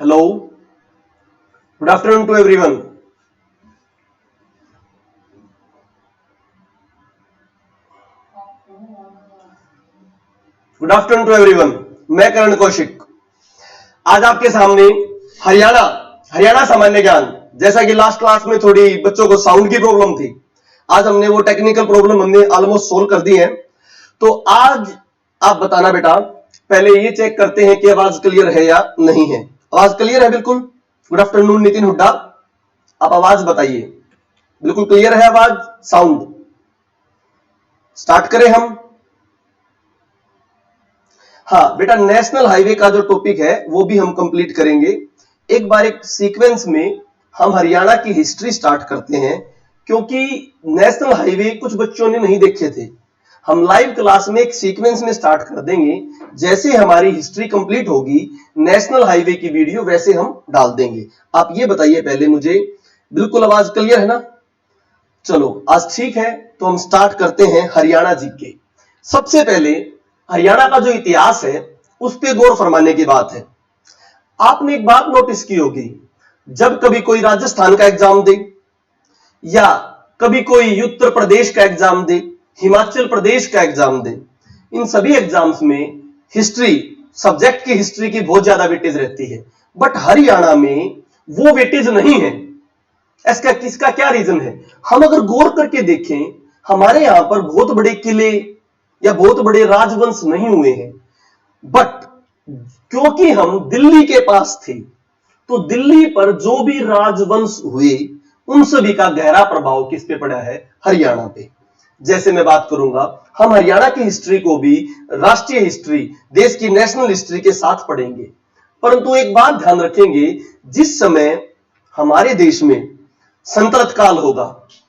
Hello, good afternoon to everyone. Good afternoon to everyone. मैं करण कौशिक आज आपके सामने हरियाणा हरियाणा सामान्य ज्ञान, जैसा कि लास्ट क्लास में थोड़ी बच्चों को साउंड की प्रॉब्लम थी, आज हमने वो टेक्निकल प्रॉब्लम हमने ऑलमोस्ट सोल्व कर दी है। तो आज आप बताना बेटा, पहले ये चेक करते हैं कि आवाज क्लियर है या नहीं है। आवाज क्लियर है बिल्कुल? गुड आफ्टरनून नितिन हुड्डा, आप आवाज बताइए, बिल्कुल क्लियर है आवाज, साउंड? स्टार्ट करें हम। हाँ बेटा, नेशनल हाईवे का जो टॉपिक है वो भी हम कंप्लीट करेंगे। एक बार एक सीक्वेंस में हम हरियाणा की हिस्ट्री स्टार्ट करते हैं, क्योंकि नेशनल हाईवे कुछ बच्चों ने नहीं देखे थे। हम लाइव क्लास में एक सीक्वेंस में स्टार्ट कर देंगे, जैसे हमारी हिस्ट्री कंप्लीट होगी नेशनल हाईवे की वीडियो वैसे हम डाल देंगे। आप ये बताइए पहले मुझे, बिल्कुल आवाज क्लियर है ना? चलो आज ठीक है, तो हम स्टार्ट करते हैं हरियाणा जी के। सबसे पहले हरियाणा का जो इतिहास है उस पर गौर फरमाने की बात है। आपने एक बात नोटिस की होगी, जब कभी कोई राजस्थान का एग्जाम दे या कभी कोई उत्तर प्रदेश का एग्जाम दे, हिमाचल प्रदेश का एग्जाम दे, इन सभी एग्जाम्स में हिस्ट्री, सब्जेक्ट की हिस्ट्री की बहुत ज्यादा वेटेज रहती है। बट हरियाणा में वो वेटेज नहीं है। इसका क्या रीजन है? हम अगर गौर करके देखें, हमारे यहां पर बहुत बड़े किले या बहुत बड़े राजवंश नहीं हुए हैं, बट क्योंकि हम दिल्ली के पास थे, तो दिल्ली पर जो भी राजवंश हुए उन सभी का गहरा प्रभाव किस पे पड़ा है? हरियाणा पे। जैसे मैं बात करूंगा, हम हरियाणा की हिस्ट्री को भी राष्ट्रीय हिस्ट्री, देश की नेशनल हिस्ट्री के साथ पढ़ेंगे। परंतु एक बात ध्यान रखेंगे, जिस समय हमारे देश में संतलत काल होगा,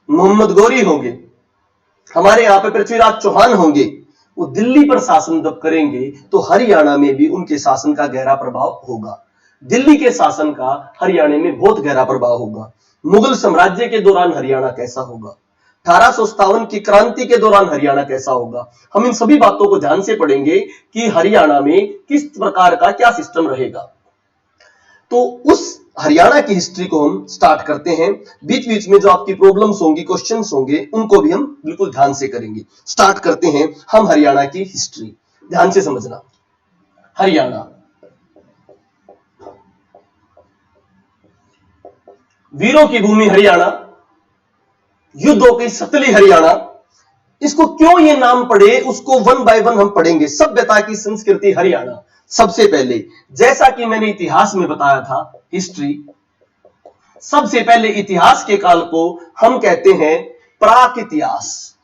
मोहम्मद गौरी होंगे, हमारे यहां पे पृथ्वीराज चौहान होंगे, वो दिल्ली पर शासन जब करेंगे तो हरियाणा में भी उनके शासन का गहरा प्रभाव होगा। दिल्ली के शासन का हरियाणा में बहुत गहरा प्रभाव होगा। मुगल साम्राज्य के दौरान हरियाणा कैसा होगा, 1857 की क्रांति के दौरान हरियाणा कैसा होगा, हम इन सभी बातों को ध्यान से पढ़ेंगे कि हरियाणा में किस प्रकार का क्या सिस्टम रहेगा। तो उस हरियाणा की हिस्ट्री को हम स्टार्ट करते हैं। बीच बीच में जो आपकी प्रॉब्लम्स होंगी, क्वेश्चंस होंगे, उनको भी हम बिल्कुल ध्यान से करेंगे। स्टार्ट करते हैं हम हरियाणा की हिस्ट्री, ध्यान से समझना। हरियाणा वीरों की भूमि हरियाणा, युद्धों की सतली हरियाणा। इसको क्यों ये नाम पड़े उसको वन बाय वन हम पढ़ेंगे। सभ्यता की संस्कृति हरियाणा। सबसे पहले, जैसा कि मैंने इतिहास में बताया था, हिस्ट्री, सबसे पहले इतिहास के काल को हम कहते हैं प्राक इतिहास।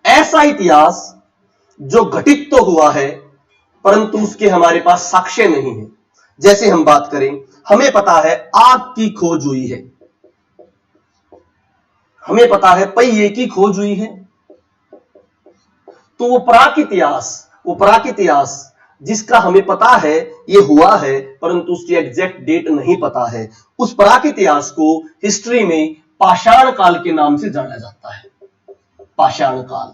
ऐसा इतिहास जो घटित तो हुआ है परंतु उसके हमारे पास साक्ष्य नहीं है। जैसे हम बात करें, हमें पता है आग की खोज हुई है, हमें पता है पहिए की खोज हुई है, तो वो प्राक इतिहास जिसका हमें पता है ये हुआ है परंतु उसकी एग्जैक्ट डेट नहीं पता है, उस प्राक इतिहास को हिस्ट्री में पाषाण काल के नाम से जाना जाता है। पाषाण काल।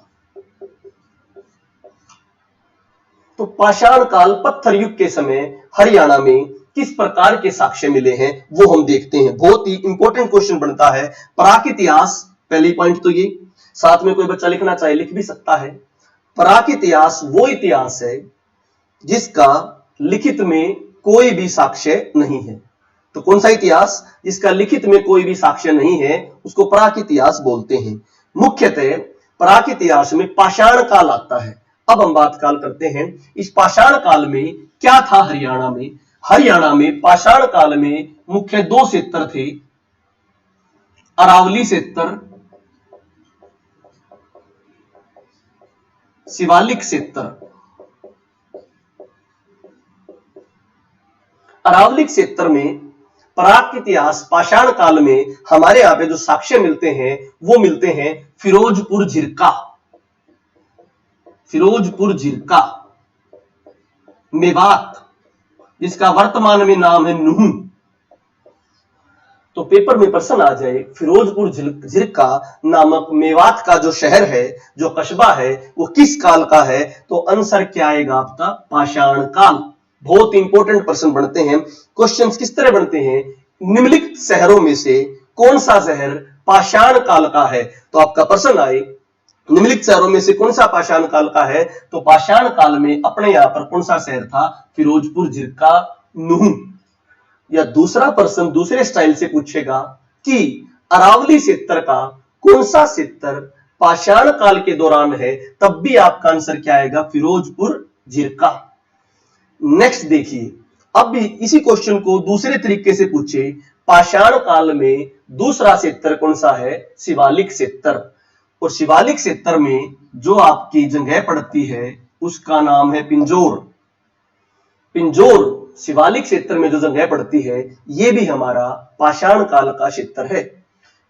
तो पाषाण काल, पत्थर युग के समय हरियाणा में किस प्रकार के साक्ष्य मिले हैं वो हम देखते हैं। बहुत ही इंपॉर्टेंट क्वेश्चन बनता है प्राक इतिहास। पहली पॉइंट तो ये, साथ में कोई बच्चा लिखना चाहे लिख भी सकता है। प्राक इतिहास वो इतिहास है जिसका लिखित में कोई भी साक्ष्य नहीं है। तो कौन सा इतिहास? जिसका लिखित में कोई भी साक्ष्य नहीं है उसको प्राक इतिहास बोलते हैं। मुख्यतः प्राक इतिहास में पाषाण काल आता है। अब हम बात काल करते हैं, इस पाषाण काल में क्या था हरियाणा में। हरियाणा में पाषाण काल में मुख्य दो क्षेत्र थे, अरावली क्षेत्र, शिवालिक क्षेत्र। अरावली क्षेत्र में प्राक इतिहास पाषाण काल में हमारे यहां पे जो साक्ष्य मिलते हैं वो मिलते हैं फिरोजपुर झिरका, फिरोजपुर झिरका, मेवात, जिसका वर्तमान में नाम है नूह। तो पेपर में प्रश्न आ जाए फिरोजपुर झिरका नामक मेवात का जो शहर है, जो कस्बा है, वो किस काल का है, तो आंसर क्या आएगा आपका पाषाण काल। बहुत इंपॉर्टेंट प्रश्न बनते हैं। क्वेश्चंस किस तरह बनते हैं, निम्नलिखित शहरों में से कौन सा शहर पाषाण काल का है, तो आपका प्रश्न आए निम्नलिखित शहरों में से कौन सा पाषाण काल का है, तो पाषाण काल में अपने यहां पर कौन सा शहर था, फिरोजपुर झिरका नूह। या दूसरा प्रश्न दूसरे स्टाइल से पूछेगा कि अरावली क्षेत्र का कौन सा क्षेत्र पाषाण काल के दौरान है, तब भी आपका आंसर क्या आएगा, फिरोजपुर झिरका। नेक्स्ट देखिए, अब भी इसी क्वेश्चन को दूसरे तरीके से पूछे, पाषाण काल में दूसरा क्षेत्र कौन सा है, शिवालिक क्षेत्र। और शिवालिक क्षेत्र में जो आपकी जगह पड़ती है उसका नाम है पिंजौर। पिंजौर शिवालिक क्षेत्र में जो जगह पड़ती है ये भी हमारा पाषाण काल का क्षेत्र है।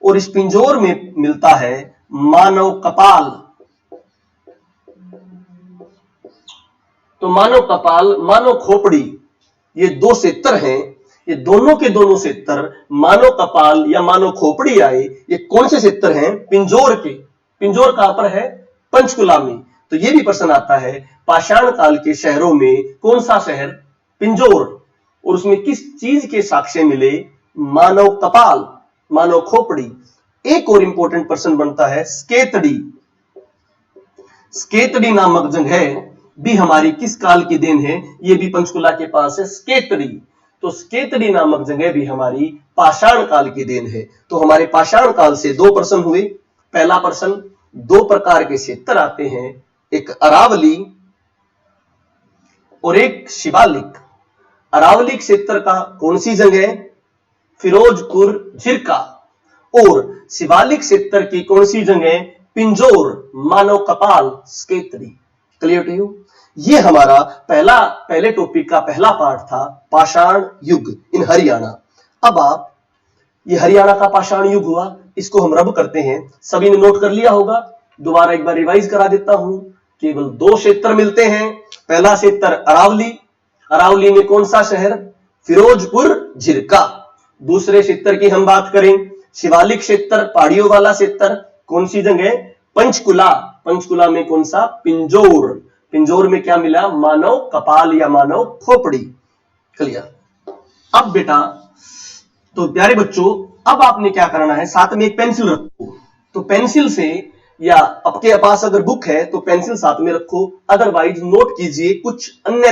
और इस पिंजौर में मिलता है मानव कपाल। तो मानव कपाल, मानव खोपड़ी, ये दो क्षेत्र हैं। ये दोनों के दोनों क्षेत्र मानव कपाल या मानव खोपड़ी आए, ये कौन से क्षेत्र हैं, पिंजौर के। पिंजौर कहां पर है, पंचकुला में। तो ये भी प्रश्न आता है पाषाण काल के शहरों में कौन सा शहर, पिंजौर। और उसमें किस चीज के साक्ष्य मिले, मानव कपाल, मानव खोपड़ी। एक और इंपॉर्टेंट प्रश्न बनता है स्केतड़ी। स्केतड़ी नामक जगह भी हमारी किस काल की देन है, ये भी पंचकुला के पास है स्केतड़ी। तो स्केतड़ी नामक जगह भी हमारी पाषाण काल की देन है। तो हमारे पाषाण काल से दो प्रश्न हुए। पहला प्रश्न, दो प्रकार के क्षेत्र आते हैं, एक अरावली और एक शिवालिक। अरावली क्षेत्र का कौन सी जगह, फिरोजपुर झिरका। और शिवालिक क्षेत्र की कौन सी जगह, पिंजौर, मानव कपाल, स्केतड़ी। Clear to you. ये हमारा पहले टॉपिक का पहला पार्ट था, पाषाण युग इन हरियाणा। अब आप, ये हरियाणा का पाषाण युग हुआ, इसको हम रब करते हैं। सभी ने नोट कर लिया होगा, दोबारा एक बार रिवाइज करा देता हूं। केवल दो क्षेत्र मिलते हैं। पहला क्षेत्र अरावली, अरावली में कौन सा शहर, फिरोजपुर झिरका। दूसरे क्षेत्र की हम बात करें, शिवालिक क्षेत्र, पहाड़ियों वाला क्षेत्र, कौन सी जगह, पंचकुला। पंचकुला में कौन सा, पिंजौर। पिंजौर में क्या मिला, मानव कपाल या मानव खोपड़ी। क्लियर। अब बेटा, तो प्यारे बच्चों, अब आपने क्या करना है, साथ में एक पेंसिल रखो। तो पेंसिल से, या आपके पास अगर बुक है तो पेंसिल साथ में रखो, अदरवाइज नोट कीजिए कुछ अन्य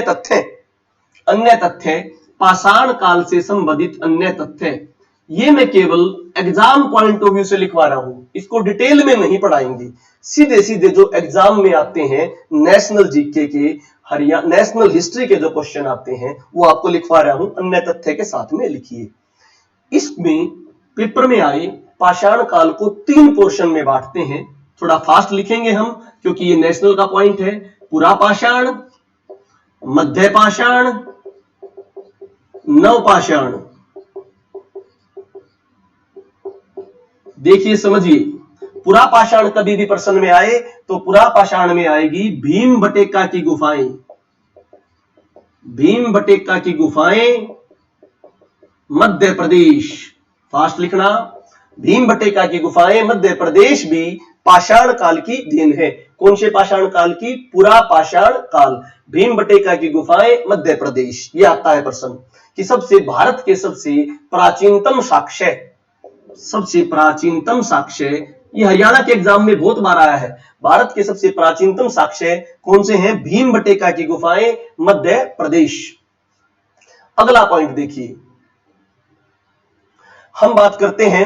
तथ्य, पाषाण काल से संबंधित अन्य तथ्य। ये मैं केवल एग्जाम पॉइंट ऑफ व्यू से लिखवा रहा हूं, इसको डिटेल में नहीं पढ़ाएंगे। सीधे सीधे जो एग्जाम में आते हैं, नेशनल जीके के, नेशनल हिस्ट्री के जो क्वेश्चन आते हैं, वो आपको लिखवा रहा हूं, अन्य तथ्य के साथ में लिखिए। इसमें पेपर में आए पाषाण काल को 3 पोर्शन में बांटते हैं। थोड़ा फास्ट लिखेंगे हम, क्योंकि ये नेशनल का पॉइंट है। पुरा पाषाण, मध्य पाषाण, नव पाषाण। देखिए, समझिए, पुरा पाषाण कभी भी प्रश्न में आए तो पुरा पाषाण में आएगी भीमबटेका की गुफाएं। भीमबटेका की गुफाएं, मध्य प्रदेश। फास्ट लिखना, भीमबटेका की गुफाएं, मध्य प्रदेश भी पाषाण काल की देन है। कौन से पाषाण काल की, पुरा पाषाण काल। भीमबटेका की गुफाएं, मध्य प्रदेश। ये आता है प्रश्न कि सबसे, भारत के सबसे प्राचीनतम साक्ष्य, ये हरियाणा के एग्जाम में बहुत बार आया है। भारत के सबसे प्राचीनतम साक्ष्य कौन से हैं, भीमबटेका की गुफाएं, मध्य प्रदेश। अगला पॉइंट देखिए, हम बात करते हैं,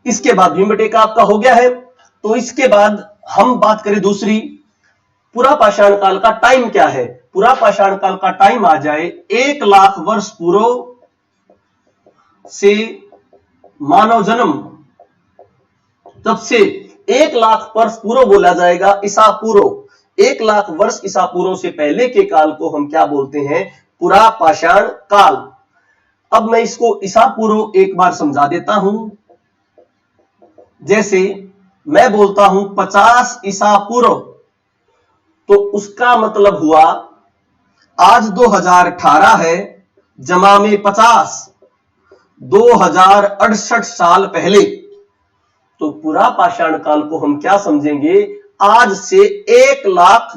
इसके बाद भीमबटेका आपका हो गया है, तो इसके बाद हम बात करें दूसरी, पुरा पाषाण काल का टाइम क्या है। पुरा पाषाण काल का टाइम आ जाए 1 लाख वर्ष पूर्व से मानव जन्म, तब से 1 लाख वर्ष पूर्व बोला जाएगा, ईसा पूर्व। 1 लाख वर्ष ईसा पूर्व से पहले के काल को हम क्या बोलते हैं, पुरा पाषाण काल। अब मैं इसको ईसा पूर्व एक बार समझा देता हूं। जैसे मैं बोलता हूं 50 ईसा पूर्व, तो उसका मतलब हुआ आज 2018 है, जमा में 50, 2068 साल पहले। तो पूरा पाषाण काल को हम क्या समझेंगे, आज से 1 लाख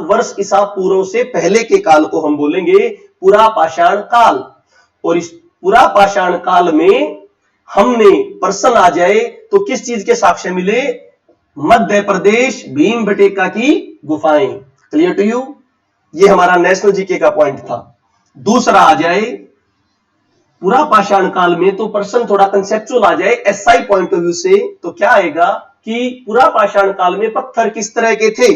वर्ष ईसा पूर्व से पहले के काल को हम बोलेंगे पूरा पाषाण काल। और इस पूरा पाषाण काल में हमने प्रश्न आ जाए तो किस चीज के साक्ष्य मिले, मध्य प्रदेश भीमबेटका की गुफाएं। क्लियर टू यू, ये हमारा नेशनल जीके का पॉइंट था। दूसरा आ जाए पूरा पाषाण काल में, तो प्रश्न थोड़ा कंसेप्चुअल आ जाए एसआई पॉइंट ऑफ व्यू से, तो क्या आएगा कि पूरा पाषाण काल में पत्थर किस तरह के थे।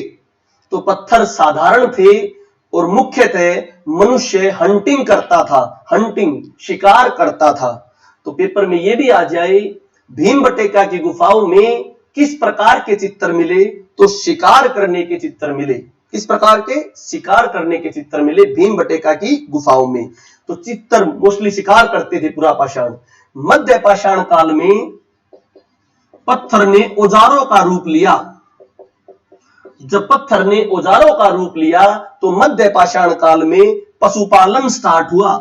तो पत्थर साधारण थे और मुख्यतः मनुष्य हंटिंग करता था, हंटिंग शिकार करता था। तो पेपर में यह भी आ जाए भीमबेटका की गुफाओं में किस प्रकार के चित्र मिले, तो शिकार करने के चित्र मिले। किस प्रकार के, शिकार करने के चित्र मिले भीमबेटका की गुफाओं में। तो चित्र मोस्टली शिकार करते थे पूरा पाषाण। मध्य पाषाण काल में पत्थर ने औजारों का रूप लिया। जब पत्थर ने औजारों का रूप लिया तो मध्य पाषाण काल में पशुपालन स्टार्ट हुआ।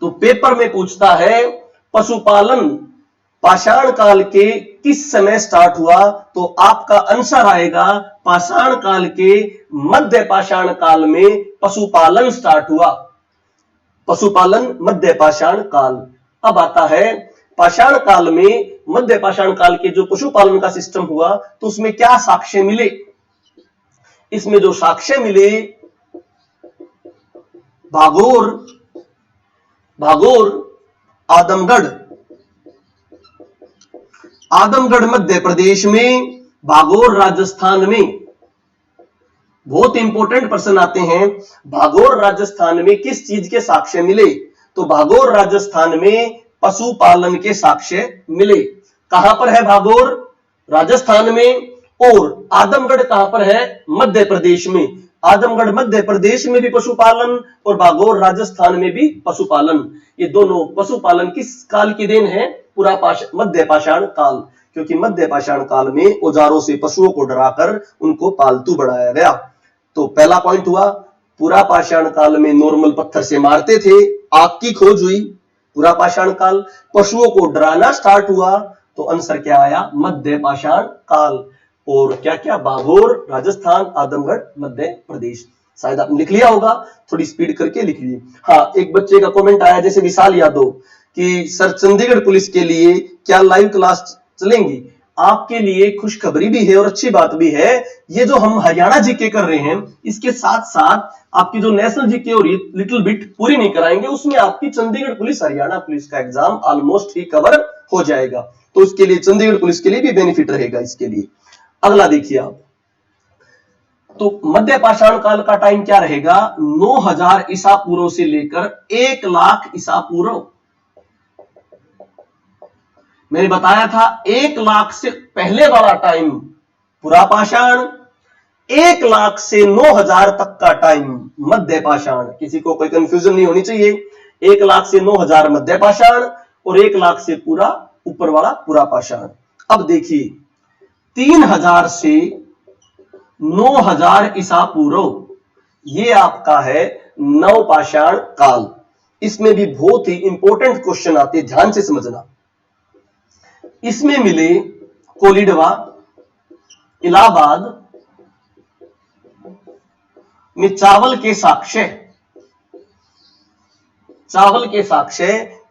तो पेपर में पूछता है पशुपालन पाषाण काल के किस समय स्टार्ट हुआ, तो आपका आंसर आएगा पाषाण काल के मध्य पाषाण काल में पशुपालन स्टार्ट हुआ। पशुपालन मध्य पाषाण काल। अब आता है पाषाण काल में, मध्य पाषाण काल के जो पशुपालन का सिस्टम हुआ तो उसमें क्या साक्ष्य मिले। इसमें जो साक्ष्य मिले, भागोर आदमगढ़ मध्य प्रदेश में, भागोर राजस्थान में। बहुत इंपॉर्टेंट प्रश्न आते हैं, भागोर राजस्थान में किस चीज के साक्ष्य मिले, तो भागोर राजस्थान में पशुपालन के साक्ष्य मिले। कहां पर है भागोर, राजस्थान में, और आदमगढ़ कहां पर है, मध्य प्रदेश में। आदमगढ़ मध्य प्रदेश में भी पशुपालन और भागोर राजस्थान में भी पशुपालन। ये दोनों पशुपालन किस काल की देन है, पूरा मध्य पाषाण काल। क्योंकि मध्य पाषाण काल में औजारों से पशुओं को डराकर उनको पालतू बढ़ाया गया। तो पहला पॉइंट हुआ, पूरा पाषाण काल में नॉर्मल पत्थर से मारते थे, आग की खोज हुई। पूरा पाषाण काल, पशुओं को डराना स्टार्ट हुआ, तो आंसर क्या आया, मध्य पाषाण काल। और क्या क्या, भागोर राजस्थान, आदमगढ़ मध्य प्रदेश। शायद आपने लिख लिया होगा, थोड़ी स्पीड करके लिख लीजिए। हाँ, एक बच्चे का कमेंट आया जैसे विशाल यादव कि सर चंडीगढ़ पुलिस के लिए क्या लाइव क्लास चलेंगी। आपके लिए खुशखबरी भी है और अच्छी बात भी है, ये जो हम हरियाणा जीके कर रहे हैं इसके साथ साथ आपकी जो नेशनल जीके और लिटिल बिट पूरी नहीं कराएंगे, उसमें आपकी चंडीगढ़ पुलिस, हरियाणा पुलिस का एग्जाम ऑलमोस्ट ही कवर हो जाएगा। तो उसके लिए चंडीगढ़ पुलिस के लिए भी बेनिफिट रहेगा इसके लिए। अगला देखिए आप, तो मध्य पाषाण काल का टाइम क्या रहेगा, 9000 ईसा पूर्व से लेकर 1 लाख ईसा पूर्व। मैंने बताया था 1 लाख से पहले वाला टाइम पूरा पाषाण, 1 लाख से 9000 तक का टाइम मध्य पाषाण। किसी को कोई कंफ्यूजन नहीं होनी चाहिए। 1 लाख से 9000 मध्य पाषाण और 1 लाख से पूरा ऊपर वाला पूरा पाषाण। अब देखिए 3000 से 9000 ईसा पूर्व, ये आपका है नवपाषाण काल। इसमें भी बहुत ही इंपॉर्टेंट क्वेश्चन आते हैं, ध्यान से समझना। इसमें मिले कोलिडवा, इलाहाबाद में चावल के साक्ष्य,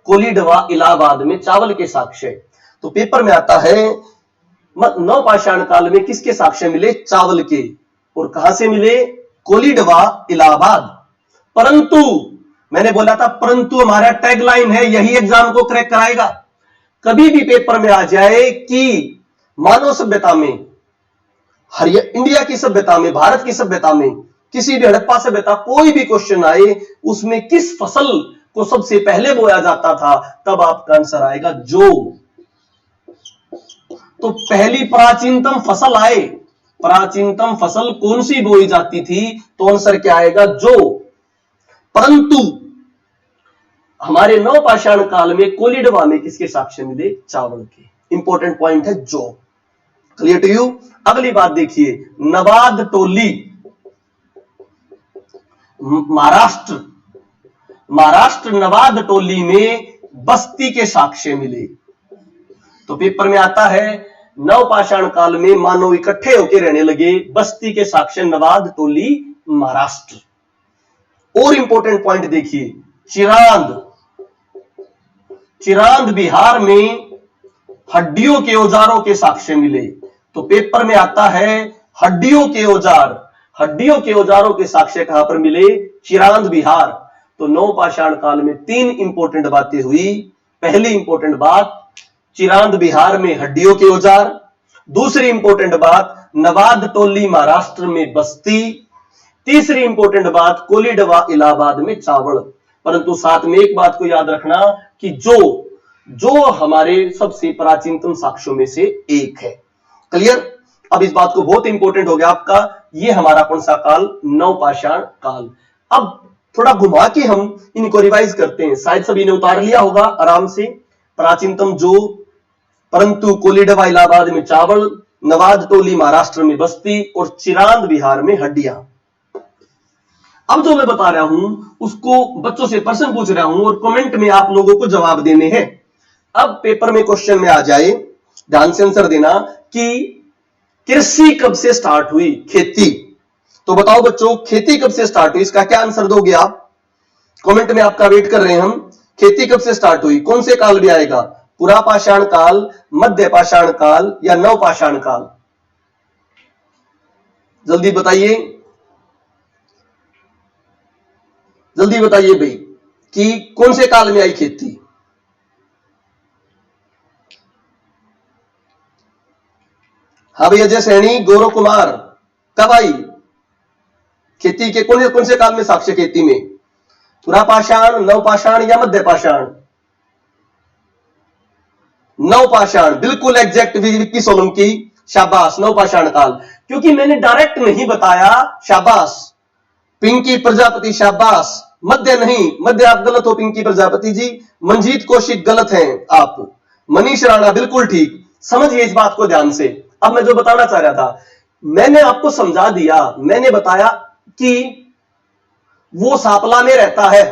कोलिडवा इलाहाबाद में चावल के साक्ष्य। तो पेपर में आता है नवपाषाण काल में किसके साक्ष्य मिले, चावल के। और कहां से मिले, कोलिडवा इलाहाबाद। परंतु मैंने बोला था, परंतु हमारा टैगलाइन है, यही एग्जाम को क्रैक कराएगा। कभी भी पेपर में आ जाए कि मानव सभ्यता में, इंडिया की सभ्यता में, भारत की सभ्यता में, किसी भी हड़प्पा सभ्यता, कोई भी क्वेश्चन आए उसमें किस फसल को सबसे पहले बोया जाता था, तब आपका आंसर आएगा जौ। तो पहली प्राचीनतम फसल आए, प्राचीनतम फसल कौन सी बोई जाती थी, तो आंसर क्या आएगा, जौ। परंतु हमारे नवपाषाण काल में कोलिडवा में किसके साक्ष्य मिले, चावल के। इंपॉर्टेंट पॉइंट है जौ। Clear to you. अगली बात देखिए, नवाद टोली। महाराष्ट्र नवाद टोली में बस्ती के साक्ष्य मिले। तो पेपर में आता है नवपाषाण काल में मानव इकट्ठे होकर रहने लगे, बस्ती के साक्ष्य नवाद टोली महाराष्ट्र। और इंपॉर्टेंट पॉइंट देखिए, चिरांद बिहार में हड्डियों के औजारों के साक्ष्य मिले। तो पेपर में आता है हड्डियों के औजारों के साक्ष्य कहां पर मिले? चिरांद बिहार। तो नवपाषाण काल में 3 इंपॉर्टेंट बातें हुई। पहली इंपॉर्टेंट बात, चिरांद बिहार में हड्डियों के औजार। दूसरी इंपॉर्टेंट बात, नवाद टोली महाराष्ट्र में बस्ती। तीसरी इंपॉर्टेंट बात, कोलीडवा इलाहाबाद में चावल। परंतु साथ में एक बात को याद रखना कि जो हमारे सबसे प्राचीनतम साक्ष्यों में से एक है। क्लियर? अब इस बात को बहुत इंपॉर्टेंट हो गया आपका, ये हमारा कौन सा काल? नवपाषाण काल। अब थोड़ा घुमा के हम इनको रिवाइज करते हैं। शायद सभी ने उतार लिया होगा आराम से। प्राचीनतम जो, परंतु कोलीडवा इलाहाबाद में चावल, नवाद टोली महाराष्ट्र में बस्ती और चिरांद बिहार में हड्डियां। अब जो मैं बता रहा हूं उसको बच्चों से प्रश्न पूछ रहा हूं और कमेंट में आप लोगों को जवाब देने हैं। अब पेपर में क्वेश्चन में आ जाए, ध्यान से आंसर देना कि कृषि कब से स्टार्ट हुई? खेती। तो बताओ बच्चों, खेती कब से स्टार्ट हुई? इसका क्या आंसर दोगे आप? कमेंट में आपका वेट कर रहे हैं हम। खेती कब से स्टार्ट हुई? कौन से काल में आएगा? पुरापाषाण काल, मध्य पाषाण काल या नवपाषाण काल? जल्दी बताइए, जल्दी बताइए भाई कि कौन से काल में आई खेती? हाँ भैया, अजय सैनी, गौरव कुमार, कब आई खेती के? कौन से काल में साक्ष्य खेती में? पुरापाषाण, नवपाषाण या मध्य पाषाण? नवपाषाण, बिल्कुल एग्जैक्ट विक्की सोलंकी, शाबाश, नवपाषाण काल। क्योंकि मैंने डायरेक्ट नहीं बताया, शाबाश पिंकी प्रजापति, शाबाश। मध्य नहीं, मध्य आप गलत हो पिंकी प्रजापति जी। मंजीत कौशिक गलत हैं आप। मनीष राणा बिल्कुल ठीक। समझिए इस बात को ध्यान से। अब मैं जो बताना चाह रहा था, मैंने आपको समझा दिया। मैंने बताया कि वो सांपला में रहता है,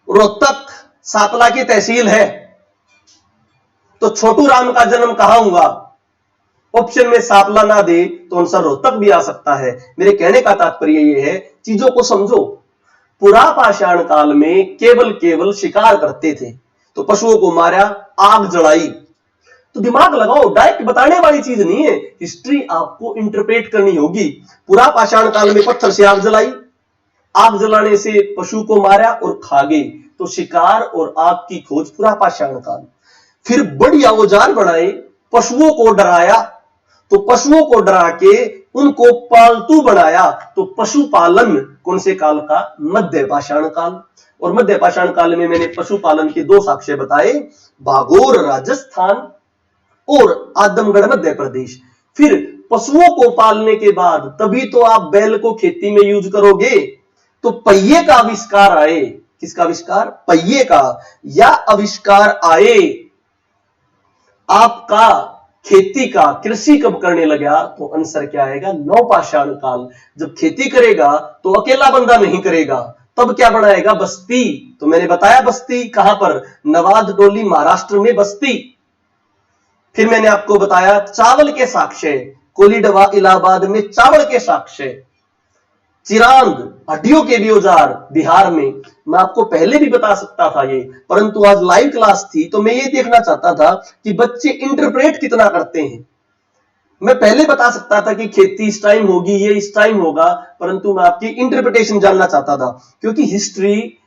रोहतक सांपला की तहसील है, तो छोटू राम का जन्म कहां हुआ? ऑप्शन में सांपला ना दे तो आंसर रोहतक भी आ सकता है। मेरे कहने का तात्पर्य यह है, चीजों को समझो। पुरापाषाण काल में केवल शिकार करते थे, तो पशुओं को मारा, आग जलाई। तो दिमाग लगाओ, डायरेक्ट बताने वाली चीज नहीं है, हिस्ट्री आपको इंटरप्रेट करनी होगी। पुरापाषाण काल में पत्थर से आग जलाई, आग जलाने से पशु को मारा और खा गए, तो शिकार और आग की खोज पुरापाषाण काल। फिर बढ़िया औजार बनाए, पशुओं को डराया, तो पशुओं को डरा के उनको पालतू बनाया, तो पशुपालन कौन से काल का? मध्य पाषाण काल। और मध्य पाषाण काल में मैंने पशुपालन के 2 साक्ष्य बताए, भागोर राजस्थान और आदमगढ़ मध्य प्रदेश। फिर पशुओं को पालने के बाद तभी तो आप बैल को खेती में यूज करोगे। तो पहिए का आविष्कार आए, किसका आविष्कार? पहिए का, या आविष्कार आए आपका खेती का, कृषि कब करने लगा? तो आंसर क्या आएगा? नवपाषाण काल। जब खेती करेगा तो अकेला बंदा नहीं करेगा, तब क्या बनाएगा? बस्ती। तो मैंने बताया बस्ती कहां पर? नवाद टोली महाराष्ट्र में बस्ती। फिर मैंने आपको बताया चावल के साक्ष्य, कोलीडवा इलाहाबाद में चावल के साक्ष्य। चिरांद, हड्डियों के भी औजार, बिहार में। मैं आपको पहले भी बता सकता था ये, परंतु आज लाइव क्लास थी तो मैं ये देखना चाहता था कि बच्चे इंटरप्रेट कितना करते हैं। मैं पहले बता सकता था कि खेती इस टाइम होगी, ये इस टाइम होगा, परंतु मैं आपकी इंटरप्रिटेशन जानना चाहता था। क्योंकि हिस्ट्री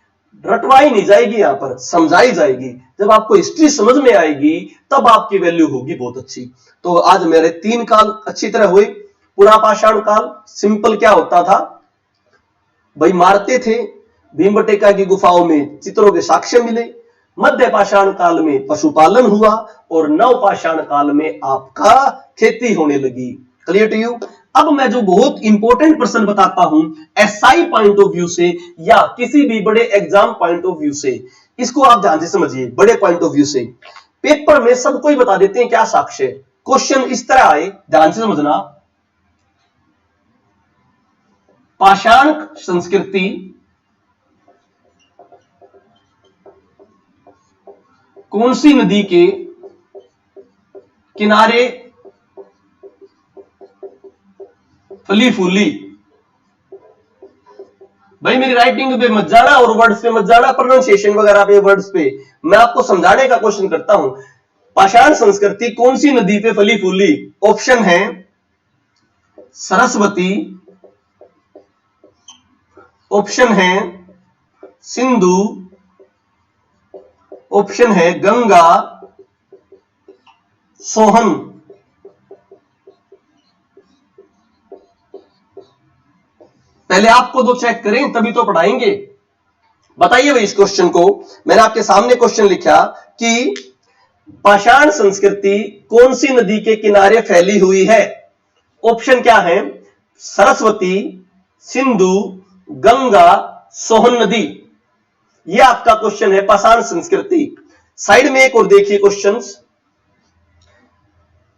रटवाई नहीं जाएगी, यहां पर समझाई जाएगी। जब आपको हिस्ट्री समझ में आएगी तब आपकी वैल्यू होगी बहुत अच्छी। तो आज मेरे 3 काल अच्छी तरह हुए। पुरापाषाण काल सिंपल क्या होता था भाई? मारते थे, भीमबटेका की गुफाओं में चित्रों के साक्ष्य मिले। मध्य पाषाण काल में पशुपालन हुआ और नवपाषाण काल में आपका खेती होने लगी। Clear to you? अब मैं जो बहुत इंपॉर्टेंट प्रश्न बताता हूं एसआई पॉइंट ऑफ व्यू से या किसी भी बड़े एग्जाम पॉइंट ऑफ व्यू से, इसको आप ध्यान से समझिए। बड़े पॉइंट ऑफ व्यू से पेपर में सबको ही बता देते हैं क्या साक्ष्य। क्वेश्चन इस तरह आए, ध्यान से समझना। पाषाण संस्कृति कौन सी नदी के किनारे फली फूली। भाई मेरी राइटिंग पे मत जाना और वर्ड्स पे मत जाना, प्रोनाउंसिएशन वगैरह पे, वर्ड्स पे मैं आपको समझाने का क्वेश्चन करता हूं। पाषाण संस्कृति कौन सी नदी पे फली फूली? ऑप्शन है सरस्वती, ऑप्शन है सिंधु, ऑप्शन है गंगा, सोहन। पहले आपको दो चेक करें तभी तो पढ़ाएंगे। बताइए भाई इस क्वेश्चन को। मैंने आपके सामने क्वेश्चन लिखा कि पाषाण संस्कृति कौन सी नदी के किनारे फैली हुई है? ऑप्शन क्या है? सरस्वती, सिंधु, गंगा, सोहन नदी। यह आपका क्वेश्चन है पाषाण संस्कृति। साइड में एक और देखिए क्वेश्चंस।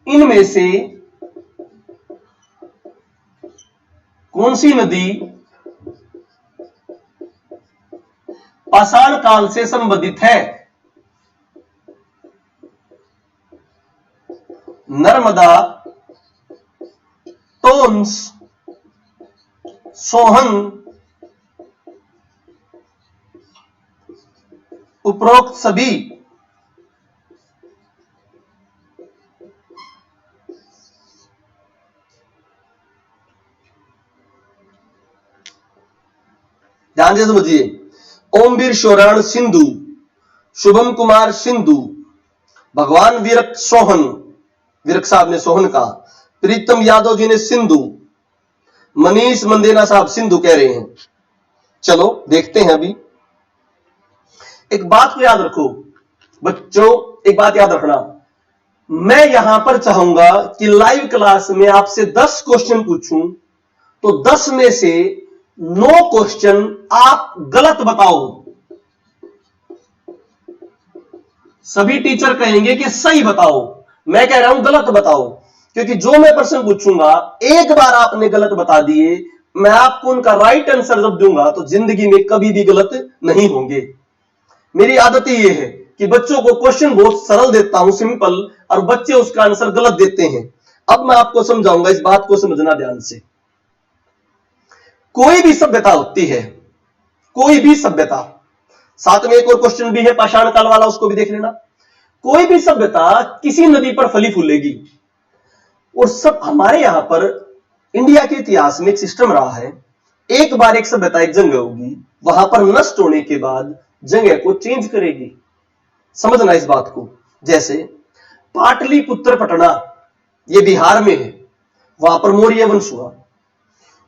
इनमें से कौन सी नदी पाषाण काल से संबंधित है? नर्मदा, टोन्स, सोहन, उपरोक्त सभी। ध्यान से समझिए। ओमवीर शोरण सिंधु, शुभम कुमार सिंधु, भगवान विरक सोहन, विरक साहब ने सोहन कहा, प्रीतम यादव जी ने सिंधु, मनीष मंदेना साहब सिंधु कह रहे हैं। चलो देखते हैं। अभी एक बात को याद रखो बच्चों, एक बात याद रखना, मैं यहां पर चाहूंगा कि लाइव क्लास में आपसे 10 क्वेश्चन पूछूं तो 10 में से 9 क्वेश्चन आप गलत बताओ। सभी टीचर कहेंगे कि सही बताओ, मैं कह रहा हूं गलत बताओ, क्योंकि जो मैं प्रश्न पूछूंगा एक बार आपने गलत बता दिए, मैं आपको उनका राइट आंसर जब दूंगा तो जिंदगी में कभी भी गलत नहीं होंगे। मेरी आदत ही यह है कि बच्चों को क्वेश्चन बहुत सरल देता हूं, सिंपल, और बच्चे उसका आंसर गलत देते हैं। अब मैं आपको समझाऊंगा, इस बात को समझना ध्यान से। कोई भी सभ्यता होती है, कोई भी सभ्यता, साथ में एक और क्वेश्चन भी है पाषाण काल वाला, उसको भी देख लेना। कोई भी सभ्यता किसी नदी पर फली फूलेगी। और सब हमारे यहां पर इंडिया के इतिहास में एक सिस्टम रहा है, एक बार एक सभ्यता एक जगह होगी, वहां पर नष्ट होने के बाद जगह को चेंज करेगी। समझना इस बात को। जैसे पाटलिपुत्र पटना, ये बिहार में है, वहां पर मौर्य वंश हुआ।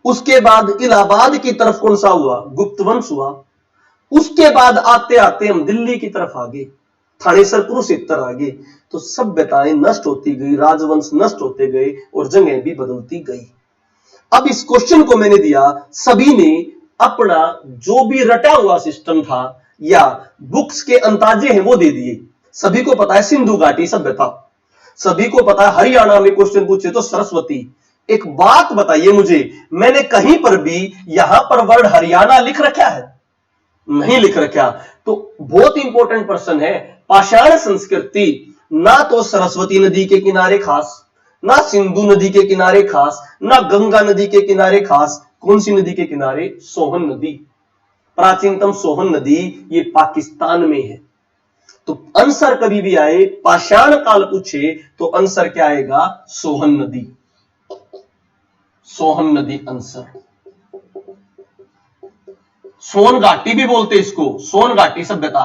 उसके बाद इलाहाबाद की तरफ कौन सा हुआ? गुप्त वंश हुआ। उसके बाद आते आते हम दिल्ली की तरफ आ गए, थानेसर कुरुक्षेत्र आ गए। तो सभ्यताएं नष्ट होती गई, राजवंश नष्ट होते गए और जगह भी बदलती गई। अब इस क्वेश्चन को मैंने दिया, सभी ने अपना जो भी रटा हुआ सिस्टम था या बुक्स के अंदाजे हैं वो दे दिए। सभी को पता है सिंधु घाटी सभ्यता, सभी को पता है हरियाणा में क्वेश्चन पूछे तो सरस्वती। एक बात बताइए मुझे, मैंने कहीं पर भी यहां पर वर्ड हरियाणा लिख रखा है? नहीं लिख रखा। तो बहुत इंपॉर्टेंट प्रश्न है। पाषाण संस्कृति ना तो सरस्वती नदी के किनारे खास, ना सिंधु नदी के किनारे खास, ना गंगा नदी के किनारे खास। कौन सी नदी के किनारे? सोहन नदी। प्राचीनतम सोहन नदी ये पाकिस्तान में है। तो आंसर कभी भी आए, पाषाण काल पूछे तो आंसर क्या आएगा? सोहन नदी। सोहन नदी आंसर। सोन घाटी भी बोलते इसको, सोन घाटी सभ्यता।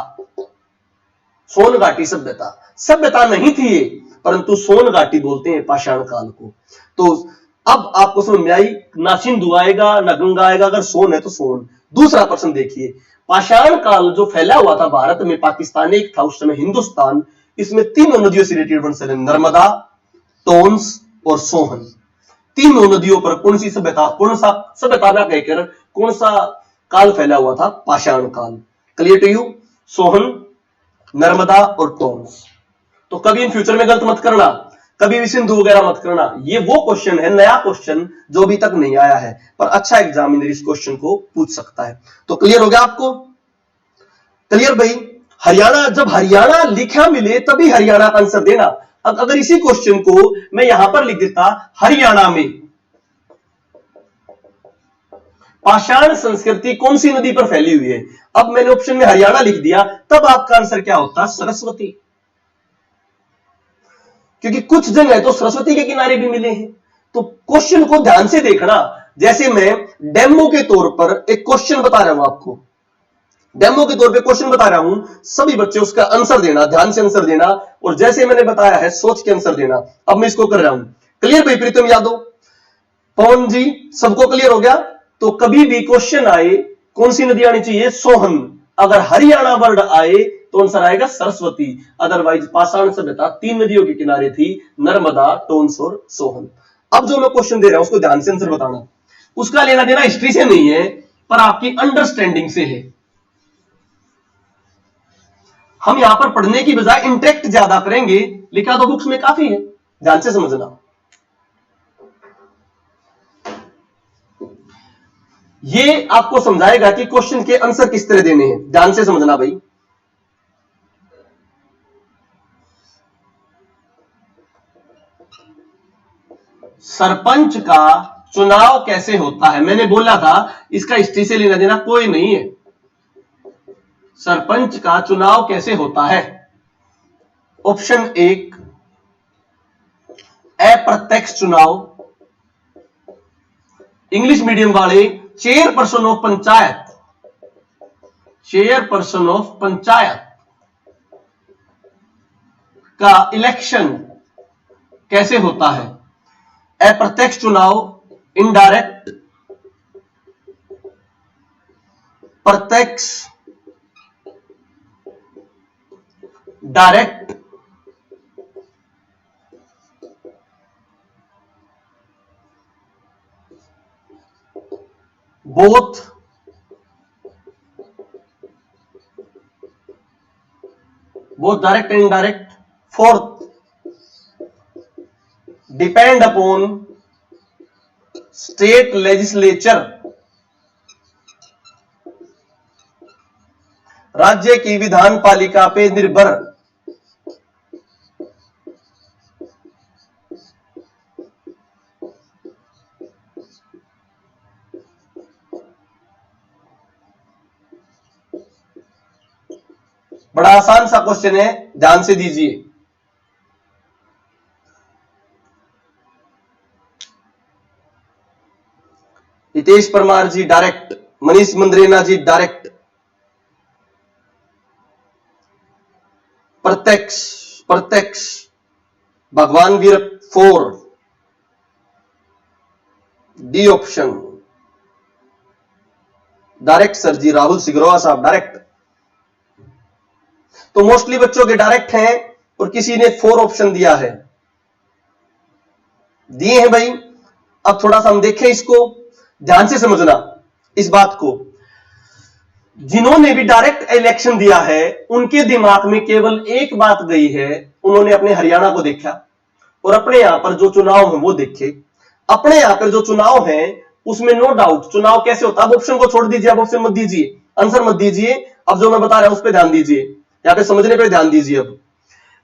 सोन घाटी सभ्यता, सभ्यता नहीं थी ये, परंतु सोन घाटी बोलते हैं पाषाण काल को। तो अब आपको समझ में आई, ना सिंधु आएगा ना गंगा आएगा, अगर सोन है तो सोन। दूसरा प्रश्न देखिए, पाषाण काल जो फैला हुआ था भारत में, पाकिस्तान एक था उस समय, हिंदुस्तान, इसमें तीनों नदियों से रिलेटेड वंश है, नर्मदा, टोन्स और सोहन। तीनों नदियों पर कौन सी सभ्यता, कौन सा सभ्यता ना कहकर कौन सा काल फैला हुआ था? पाषाण काल। Clear to you? Sohan, Narmada और टोन्स। तो कभी इन फ्यूचर में गलत मत करना, कभी भी सिंधु वगैरह मत करना। ये वो क्वेश्चन है, नया क्वेश्चन जो अभी तक नहीं आया है, पर अच्छा एग्जामिनर इस क्वेश्चन को पूछ सकता है। तो क्लियर हो गया आपको? क्लियर भाई? हरियाणा, जब हरियाणा लिखा मिले तभी हरियाणा का आंसर देना। अगर इसी क्वेश्चन को मैं यहां पर लिख देता, हरियाणा में पाषाण संस्कृति कौन सी नदी पर फैली हुई है, अब मैंने ऑप्शन में हरियाणा लिख दिया, तब आपका आंसर क्या होता? सरस्वती। क्योंकि कुछ जगह तो सरस्वती के किनारे भी मिले हैं। तो क्वेश्चन को ध्यान से देखना। जैसे मैं डेमो के तौर पर एक क्वेश्चन बता रहा हूं आपको, डेमो के तौर पे क्वेश्चन बता रहा हूं, सभी बच्चे उसका आंसर देना, ध्यान से आंसर देना, और जैसे मैंने बताया है सोच के आंसर देना। अब मैं इसको कर रहा हूं। क्लियर भाई? प्रीतम यादव, पवन जी, सबको क्लियर हो गया? तो कभी भी क्वेश्चन आए कौन सी नदी आनी चाहिए? सोहन। अगर हरियाणा वर्ड आए तो आंसर आएगा सरस्वती। अदरवाइज पाषाण सभ्यता 3 नदियों के किनारे थी, नर्मदा, टोंस और सोहन। अब जो मैं क्वेश्चन दे रहा हूं उसको ध्यान से आंसर बताना। उसका लेना देना हिस्ट्री से नहीं है, पर आपकी अंडरस्टैंडिंग से है। हम यहां पर पढ़ने की बजाय इंटरेक्ट ज्यादा करेंगे, लिखा तो बुक्स में काफी है, ध्यान से समझना। ये आपको समझाएगा कि क्वेश्चन के आंसर किस तरह देने हैं, ध्यान से समझना भाई। सरपंच का चुनाव कैसे होता है? मैंने बोला था इसका हिस्ट्री से लेना देना कोई नहीं है। सरपंच का चुनाव कैसे होता है? ऑप्शन 1 अप्रत्यक्ष चुनाव, इंग्लिश मीडियम वाले chairperson of panchayat, chairperson of panchayat का इलेक्शन कैसे होता है? अप्रत्यक्ष चुनाव, इनडायरेक्ट, प्रत्यक्ष, direct, both, direct and indirect. Fourth, depend upon state legislature, राज्य की विधान पालिका पे निर्भर। बड़ा आसान सा क्वेश्चन है, ध्यान से दीजिए। हितेश परमार जी डायरेक्ट, मनीष मंद्रेना जी डायरेक्ट, प्रत्यक्ष, प्रत्यक्ष, भगवान वीर 4, डी ऑप्शन, डायरेक्ट सर जी, राहुल सिगरोवा साहब डायरेक्ट। तो मोस्टली बच्चों के डायरेक्ट हैं और किसी ने 4 ऑप्शन दिया है, दिए हैं भाई। अब थोड़ा सा हम देखें इसको, ध्यान से समझना इस बात को। जिन्होंने भी डायरेक्ट इलेक्शन दिया है उनके दिमाग में केवल एक बात गई है, उन्होंने अपने हरियाणा को देखा और अपने यहां पर जो चुनाव है वो देखे। अपने यहां पर जो चुनाव है उसमें नो डाउट चुनाव कैसे होता है। अब ऑप्शन को छोड़ दीजिए, अब ऑप्शन मत दीजिए, आंसर मत दीजिए, अब जो मैं बता रहा हूं उस पर ध्यान दीजिए, यहां पे समझने पे ध्यान दीजिए। अब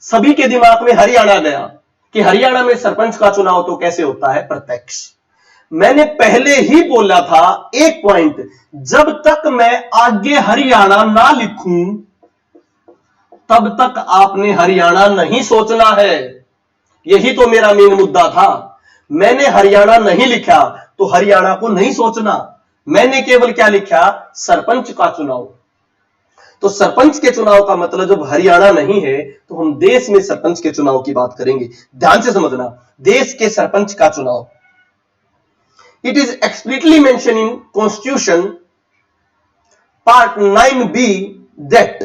सभी के दिमाग में हरियाणा गया कि हरियाणा में सरपंच का चुनाव तो कैसे होता है? प्रत्यक्ष। मैंने पहले ही बोला था एक पॉइंट, जब तक मैं आगे हरियाणा ना लिखूं तब तक आपने हरियाणा नहीं सोचना है। यही तो मेरा मेन मुद्दा था। मैंने हरियाणा नहीं लिखा तो हरियाणा को नहीं सोचना, मैंने केवल क्या लिखा? सरपंच का चुनाव। तो सरपंच के चुनाव का मतलब जब हरियाणा नहीं है तो हम देश में सरपंच के चुनाव की बात करेंगे। ध्यान से समझना, देश के सरपंच का चुनाव। It is explicitly mention in constitution part 9B that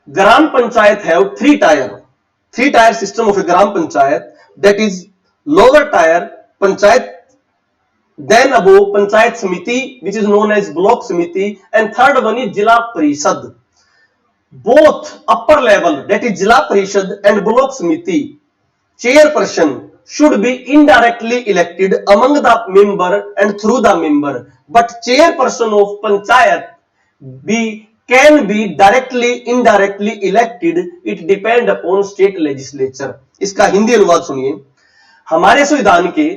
gram panchayat have 3 tier system of A gram panchayat, that is lower tyre panchayat, then above panchayat samiti which is known as block samiti, and third one is jila parishad. Both upper level, that is jila parishad and block samiti, chairperson should be indirectly elected among the member and through the member, but chairperson of panchayat can be directly indirectly elected. It depend upon state legislature. इसका हिंदी अनुवाद सुनिए। हमारे संविधान के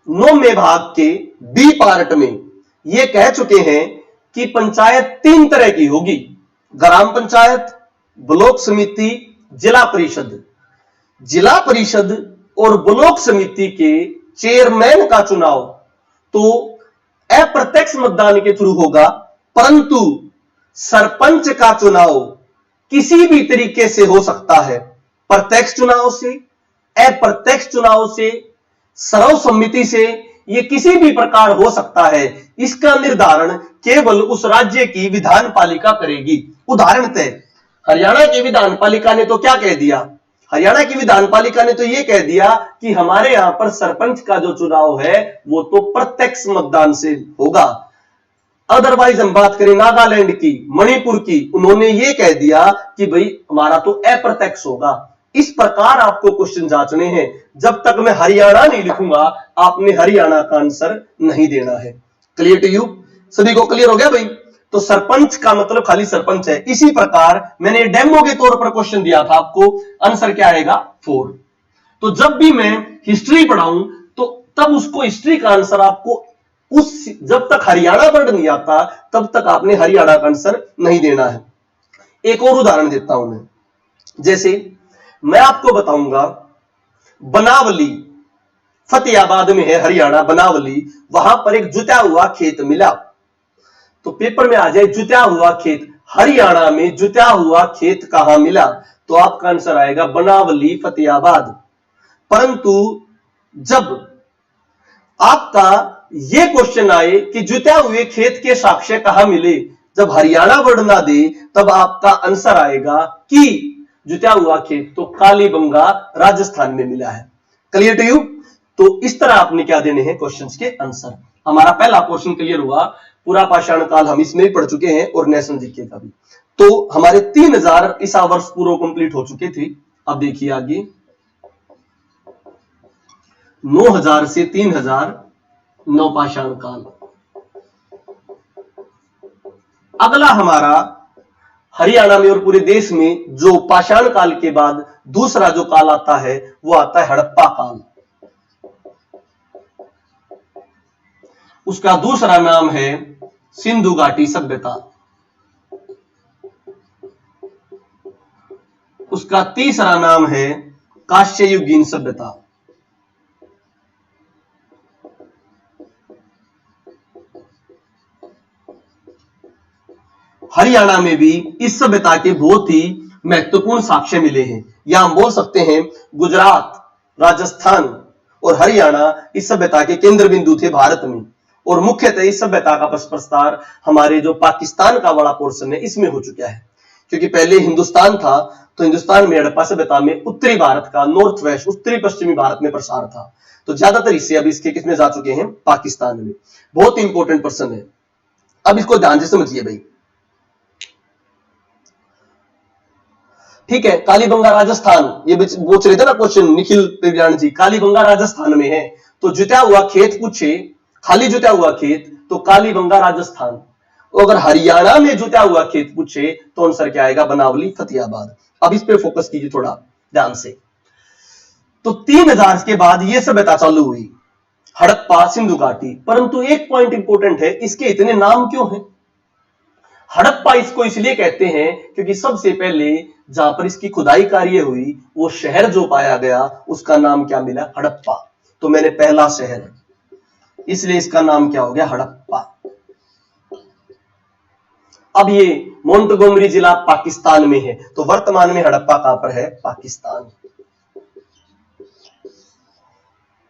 9वें भाग के B part में ये कह चुके हैं कि पंचायत 3 तरह की होगी, ग्राम पंचायत, ब्लॉक समिति, जिला परिषद। जिला परिषद और ब्लॉक समिति के चेयरमैन का चुनाव तो अप्रत्यक्ष मतदान के थ्रू होगा, परंतु सरपंच का चुनाव किसी भी तरीके से हो सकता है, प्रत्यक्ष चुनाव से, अप्रत्यक्ष चुनाव से, सर्वसम्मति से, ये किसी भी प्रकार हो सकता है। इसका निर्धारण केवल उस राज्य की विधान पालिका करेगी। उदाहरणतः हरियाणा की विधान पालिका ने तो क्या कह दिया, हरियाणा की विधान पालिका ने तो यह कह दिया कि हमारे यहां पर सरपंच का जो चुनाव है वो तो प्रत्यक्ष मतदान से होगा। अदरवाइज हम बात करें नागालैंड की, मणिपुर की, उन्होंने ये कह दिया कि भाई हमारा तो अप्रत्यक्ष होगा। इस प्रकार आपको क्वेश्चन जांचने हैं। जब तक मैं हरियाणा नहीं लिखूंगा आपने हरियाणा का आंसर नहीं देना है। Clear to you? सभी को क्लियर हो गया भाई? तो सरपंच का मतलब खाली सरपंच है। इसी प्रकार मैंने डेमो के तौर पर क्वेश्चन दिया था आपको, आंसर क्या आएगा 4। तो जब भी मैं हिस्ट्री पढ़ाऊं तो तब उसको हिस्ट्री का आंसर आपको जब तक हरियाणा वर्ड नहीं आता तब तक आपने हरियाणा का आंसर नहीं देना है। एक और उदाहरण देता हूं मैं, जैसे मैं आपको बताऊंगा बनावली, फतेहाबाद में है हरियाणा बनावली, वहां पर एक जुता हुआ खेत मिला। तो पेपर में आ जाए जुता हुआ खेत, हरियाणा में जुता हुआ खेत कहां मिला, तो आपका आंसर आएगा बनावली फतेहाबाद। परंतु जब आपका यह क्वेश्चन आए कि जुता हुए खेत के साक्ष्य कहां मिले, जब हरियाणा वर्ड ना दे तब आपका आंसर आएगा कि जुता हुआ खेत तो कालीबंगा राजस्थान में मिला है। Clear to you? तो इस तरह आपने क्या देने हैं क्वेश्चंस के आंसर। हमारा पहला क्वेश्चन क्लियर हुआ। पूरा पाषाण काल हम इसमें पढ़ चुके हैं और नेशनल जीके का भी। तो हमारे 3000 ईसा वर्ष पूर्व कंप्लीट हो चुके थे। अब देखिए आगे 9000 से 3000 नवपाषाण काल। अगला हमारा हरियाणा में और पूरे देश में जो पाषाण काल के बाद दूसरा जो काल आता है वो आता है हड़प्पा काल। उसका दूसरा नाम है सिंधु घाटी सभ्यता। उसका तीसरा नाम है कांस्ययुगीन सभ्यता। हरियाणा में भी इस सभ्यता के बहुत ही महत्वपूर्ण साक्ष्य मिले हैं, या हम बोल सकते हैं गुजरात, राजस्थान और हरियाणा इस सभ्यता के केंद्र बिंदु थे भारत में। और मुख्यतः इस सभ्यता का प्रस्तार हमारे जो पाकिस्तान का बड़ा पोर्शन है इसमें हो चुका है, क्योंकि पहले हिंदुस्तान था तो हिंदुस्तान में हड़प्पा सभ्यता में उत्तरी भारत का, नॉर्थ वेस्ट, उत्तरी पश्चिमी भारत में प्रसार था। तो ज्यादातर हिस्से अब इसके किसमें जा चुके हैं, पाकिस्तान में। बहुत इंपॉर्टेंट पर्सन है, अब इसको ध्यान से समझिए भाई। ठीक है, कालीबंगा राजस्थान, ये पूछ रहे थे ना क्वेश्चन निखिल प्रज्ञान जी, कालीबंगा राजस्थान में है। तो जुटा हुआ खेत पूछे, खाली जुटा हुआ खेत तो कालीबंगा राजस्थान। अगर हरियाणा में जुटा हुआ खेत पूछे तो आंसर क्या आएगा, बनावली फतेहाबाद। अब इस पे फोकस कीजिए थोड़ा ध्यान से। तो 3000 के बाद ये सभ्यता चालू हुई, हड़प्पा, सिंधु घाटी। परंतु एक पॉइंट इंपॉर्टेंट है, इसके इतने नाम क्यों हैं? हड़प्पा इसको इसलिए कहते हैं क्योंकि सबसे पहले जहां पर इसकी खुदाई कार्य हुई वो शहर जो पाया गया उसका नाम क्या मिला, हड़प्पा। तो मैंने पहला शहर है इसलिए इसका नाम क्या हो गया, हड़प्पा। अब ये मोंटगोमरी जिला पाकिस्तान में है, तो वर्तमान में हड़प्पा कहां पर है, पाकिस्तान।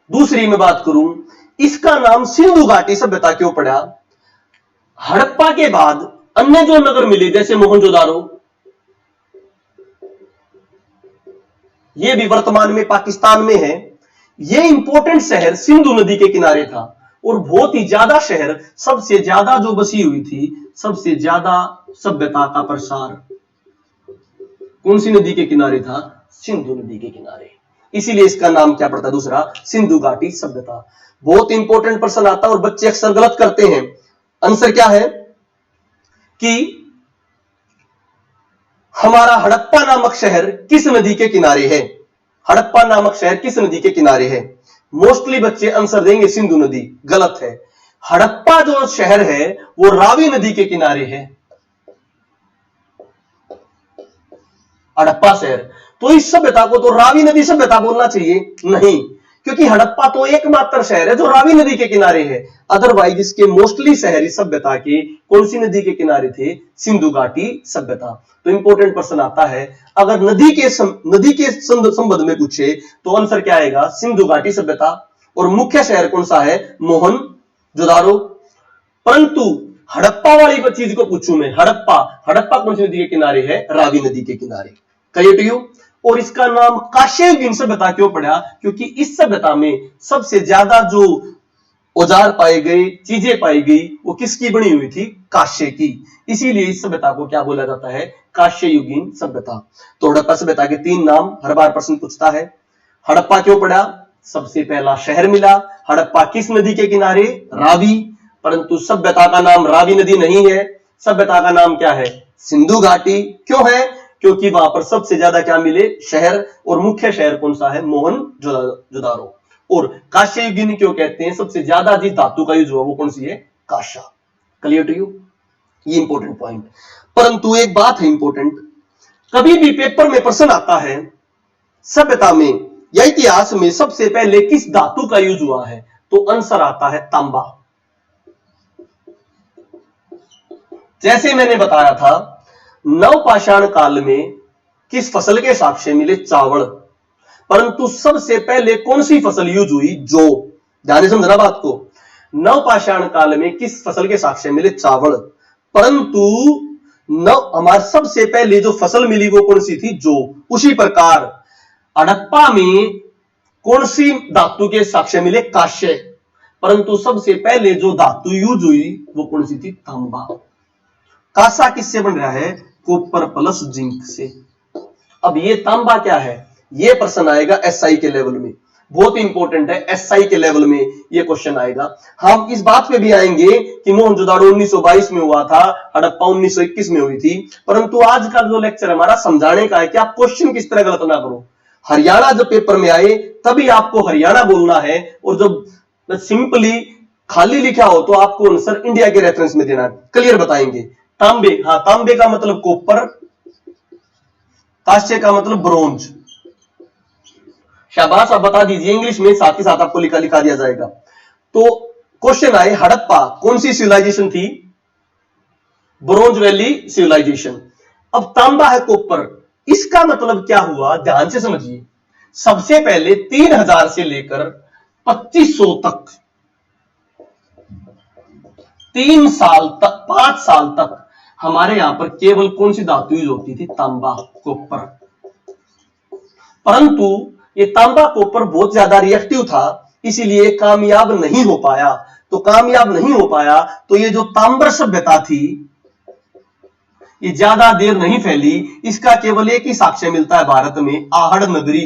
दूसरी मैं बात करूं, इसका नाम सिंधु घाटी सभ्यता क्यों पड़ा? हड़प्पा के बाद अन्य जो नगर मिले जैसे मोहनजोदारो, ये भी वर्तमान में पाकिस्तान में है। ये इंपॉर्टेंट शहर सिंधु नदी के किनारे था और बहुत ही ज्यादा शहर, सबसे ज्यादा जो बसी हुई थी, सबसे ज्यादा सभ्यता का प्रसार कौन सी नदी के किनारे था, सिंधु नदी के किनारे। इसीलिए इसका नाम क्या पड़ता है दूसरा, सिंधु घाटी सभ्यता। बहुत इंपॉर्टेंट प्रश्न आता है और बच्चे अक्सर गलत करते हैं। आंसर क्या है कि हमारा हड़प्पा नामक शहर किस नदी के किनारे है? हड़प्पा नामक शहर किस नदी के किनारे है? मोस्टली बच्चे आंसर देंगे सिंधु नदी, गलत है। हड़प्पा जो शहर है वो रावी नदी के किनारे है, हड़प्पा शहर। तो इस सभ्यता को तो रावी नदी सभ्यता बोलना चाहिए, नहीं, क्योंकि हड़प्पा तो एकमात्र शहर है जो रावी नदी के किनारे है। अदरवाइज इसके मोस्टली शहर इस सभ्यता के कौन सी नदी के किनारे थे? सिंधु घाटी सभ्यता। तो इंपॉर्टेंट प्रश्न आता है, अगर नदी के संबंध में पूछे तो आंसर क्या आएगा? सिंधु घाटी सभ्यता। और मुख्य शहर कौन सा है? मोहनजोदारो। परंतु हड़प्पा वाली चीज को पूछूं मैं, हड़प्पा कौन सी नदी के किनारे है? रावी नदी के किनारे। Clear to you? और इसका नाम काश्ययुगीन सभ्यता क्यों पड़ा? क्योंकि इस सभ्यता में सबसे ज्यादा जो औजार पाए गए, चीजें पाई गई, वो किसकी बनी हुई थी? काश्य की। इसीलिए इस सभ्यता को क्या बोला जाता है? काश्ययुगीन सभ्यता। तो हड़प्पा सभ्यता के 3 नाम हर बार प्रश्न पूछता है। हड़प्पा क्यों पड़ा? सबसे पहला शहर मिला। हड़प्पा किस नदी के किनारे? रावी। परंतु सभ्यता का नाम रावी नदी नहीं है, सभ्यता का नाम क्या है? सिंधु घाटी। क्यों है? क्योंकि वहां पर सबसे ज्यादा क्या मिले? शहर। और मुख्य शहर कौन सा है? मोहनजोदारो। और काश्ययुगीन क्यों कहते हैं? सबसे ज्यादा जिस धातु का यूज हुआ वो कौन सी है? कांसा। Clear to you? ये इंपॉर्टेंट पॉइंट। परंतु एक बात है इंपॉर्टेंट, कभी भी पेपर में प्रश्न आता है सभ्यता में या इतिहास में सबसे पहले किस धातु का यूज हुआ है, तो आंसर आता है तांबा। जैसे मैंने बताया था, नवपाषाण काल में किस फसल के साक्ष्य मिले? चावल। परंतु सबसे पहले कौन सी फसल यूज हुई? जौ। ध्यान से समझना बात को। नवपाषाण काल में किस फसल के साक्ष्य मिले? चावल। परंतु हमारे सबसे पहले जो फसल मिली वो कौन सी थी? जौ। उसी प्रकार हड़प्पा में कौन सी धातु के साक्ष्य मिले? कांस्य। परंतु सबसे पहले जो धातु यूज हुई वो कौन सी थी? तांबा। कांसा किससे बन रहा है? कॉपर प्लस जिंक से। अब ये तांबा क्या है? ये प्रश्न आएगा एसआई के लेवल में, बहुत इंपॉर्टेंट है। एसआई के लेवल में ये क्वेश्चन आएगा। हम इस बात पे भी आएंगे कि मोहनजोदाड़ो 1922 में हुआ था, हड़प्पा 1921 में हुई थी। परंतु आज का जो लेक्चर हमारा समझाने का है कि आप क्वेश्चन किस तरह गलत ना करो। हरियाणा जब पेपर में आए तभी आपको हरियाणा बोलना है, और जब सिंपली खाली लिखा हो तो आपको आंसर इंडिया के रेफरेंस में देना है। क्लियर बताएंगे। तांबे, हाँ, तांबे का मतलब कॉपर, कांस्य का मतलब ब्रोंज। शाबाश, आप बता दीजिए इंग्लिश में, साथ ही साथ आपको लिखा दिया जाएगा। तो क्वेश्चन आए, हड़प्पा कौन सी सिविलाइजेशन थी? Bronze valley civilisation. अब तांबा है कॉपर, इसका मतलब क्या हुआ? ध्यान से समझिए। सबसे पहले 3000 से लेकर 2500 तक, 3 साल तक, 5 साल तक हमारे यहां पर केवल कौन सी धातु यूज होती थी? तांबा, कॉपर। परंतु ये तांबा कॉपर बहुत ज्यादा रिएक्टिव था, इसीलिए कामयाब नहीं हो पाया। तो कामयाब नहीं हो पाया तो ये जो ताम्र सभ्यता थी ये ज्यादा देर नहीं फैली। इसका केवल एक ही साक्ष्य मिलता है भारत में, आहड़ नगरी,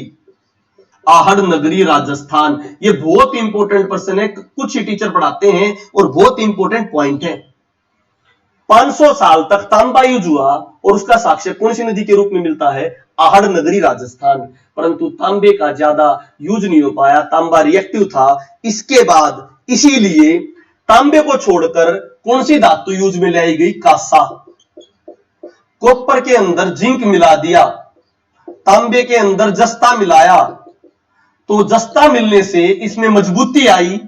आहड़ नगरी राजस्थान। ये बहुत इंपॉर्टेंट प्रश्न है, कुछ ही टीचर पढ़ाते हैं और बहुत इंपॉर्टेंट पॉइंट है। 500 साल तक तांबा यूज हुआ और उसका साक्ष्य कौन सी नदी के रूप में मिलता है? आहड़ नगरी राजस्थान। परंतु तांबे का ज्यादा यूज नहीं हो पाया, तांबा रिएक्टिव था। इसके बाद इसीलिए तांबे को छोड़कर कौन सी धातु यूज में लाई गई? कांसा। कॉपर के अंदर जिंक मिला दिया, तांबे के अंदर जस्ता मिलाया, तो जस्ता मिलने से इसमें मजबूती आई,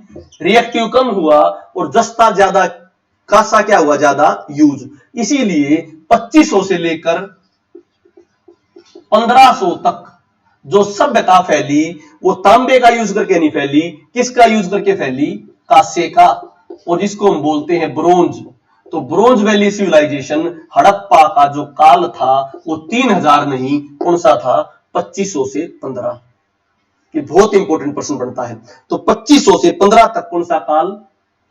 रिएक्टिव कम हुआ और जस्ता ज्यादा, कांसा क्या हुआ? ज्यादा यूज। इसीलिए 2500 से लेकर 1500 तक जो सभ्यता फैली वो तांबे का यूज करके नहीं फैली, किसका यूज करके फैली? कांसे का, और जिसको हम बोलते हैं ब्रोंज। तो ब्रोंज वैली सिविलाइजेशन, हड़प्पा का जो काल था वो 3000 नहीं, कौन सा था? 2500 से 15। ये बहुत इंपॉर्टेंट प्रश्न बनता है। तो 2500 से 15 तक कौन सा काल?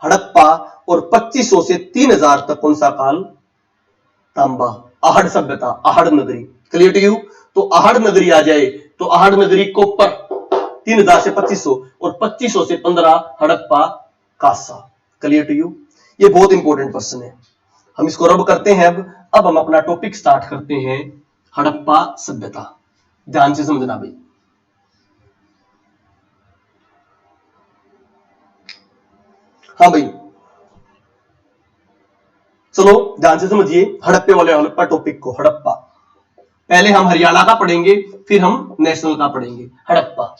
हड़प्पा। और 2500 से 3000 तक कौन सा काल? तांबा, आहड़ सभ्यता, आहड़ नगरी। Clear to you? तो आहड़ नगरी आ जाए तो आहड़ नगरी कॉपर, 3000 से 2500 और 2500 से 15 हड़प्पा कासा। Clear to you? ये बहुत इंपॉर्टेंट क्वेश्चन है, हम इसको रब करते हैं। अब हम अपना टॉपिक स्टार्ट करते हैं, हड़प्पा सभ्यता। ध्यान से समझना भाई। हाँ भाई, चलो ध्यान से समझिए हड़प्पे वाले हड़प्पा टॉपिक को। हड़प्पा पहले हम हरियाणा का पढ़ेंगे, फिर हम नेशनल का पढ़ेंगे। हड़प्पा,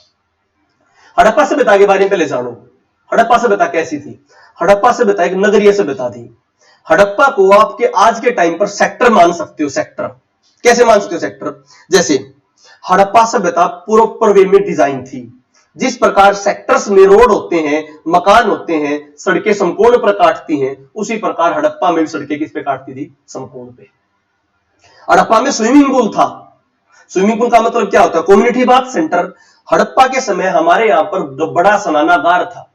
हड़प्पा सभ्यता के बारे में पहले जानो। हड़प्पा सभ्यता कैसी थी? हड़प्पा सभ्यता एक नगरीय सभ्यता थी। हड़प्पा को आपके आज के टाइम पर सेक्टर मान सकते हो। सेक्टर कैसे मान सकते हो? सेक्टर जैसे हड़प्पा सभ्यता प्रॉपर वे में डिजाइन थी। जिस प्रकार सेक्टर्स में रोड होते हैं, मकान होते हैं, सड़कें समकोण पर काटती हैं, उसी प्रकार हड़प्पा में भी सड़कें किस पे काटती थी? समकोण पे। हड़प्पा में स्विमिंग पूल था। स्विमिंग पूल का मतलब क्या होता है? Community bath centre. हड़प्पा के समय हमारे यहां पर बड़ा स्नानागार था।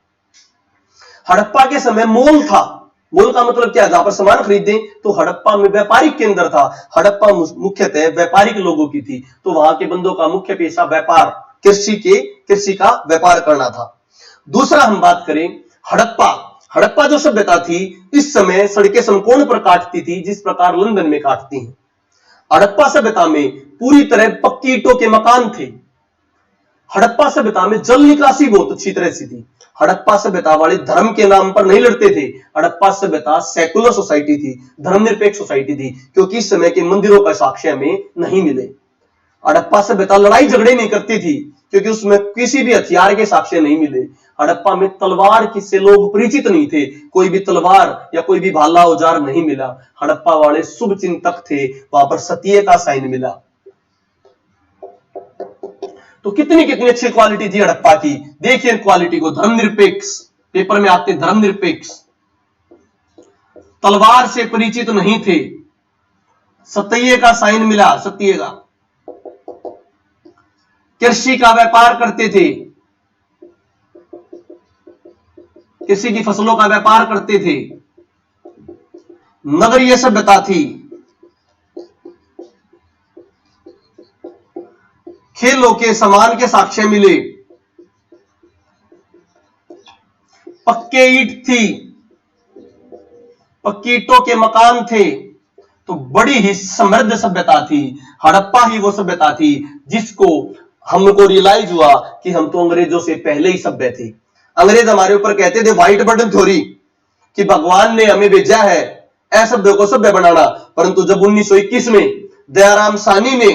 हड़प्पा के समय मॉल था। मॉल का मतलब क्या? जहां पर सामान खरीदें। तो हड़प्पा में व्यापारिक केंद्र था। हड़प्पा मुख्यतः व्यापारिक लोगों की थी, तो वहां के बंदों का मुख्य पेशा व्यापार, कृषि का व्यापार करना था। दूसरा हम बात करें हड़प्पा जो सभ्यता थी, इस समय सड़कें समकोण पर काटती थी, जिस प्रकार लंदन में काटती हैं। हड़प्पा सभ्यता में पूरी तरह पक्की ईंटों के मकान थे। हड़प्पा सभ्यता में जल निकासी बहुत अच्छी तरह से थी। हड़प्पा सभ्यता वाले धर्म के नाम पर नहीं लड़ते थे। हड़प्पा सभ्यता सेकुलर सोसाइटी थी, धर्मनिरपेक्ष सोसाइटी थी, क्योंकि इस समय के मंदिरों का साक्ष्य हमें नहीं मिले। हड़प्पा सभ्यता लड़ाई झगड़े नहीं करती थी, क्योंकि उसमें किसी भी हथियार के साक्ष्य नहीं मिले। हड़प्पा में तलवार किससे लोग परिचित नहीं थे, कोई भी तलवार या कोई भी भाला औजार नहीं मिला। हड़प्पा वाले शुभ चिंतक थे, वहां पर सत्य का साइन मिला। तो कितनी कितनी अच्छी क्वालिटी थी हड़प्पा की। देखिए क्वालिटी को, धर्मनिरपेक्ष, पेपर में आते धर्मनिरपेक्ष, तलवार से परिचित नहीं थे, सत्य का साइन मिला, सत्य का, कृषि का व्यापार करते थे, कृषि की फसलों का व्यापार करते थे, नगरीय सभ्यता थी, खेलों के सामान के साक्ष्य मिले, पक्के ईंट थी, पक्की ईंटों के मकान थे। तो बड़ी ही समृद्ध सभ्यता थी। हड़प्पा ही वो सभ्यता थी जिसको हमको रियलाइज हुआ कि हम तो अंग्रेजों से पहले ही सभ्य थे। अंग्रेज हमारे ऊपर कहते थे व्हाइट बटन थ्योरी, कि भगवान ने हमें भेजा है असभ्य को सभ्य बनाना। परंतु जब 1921 में दयाराम साहनी ने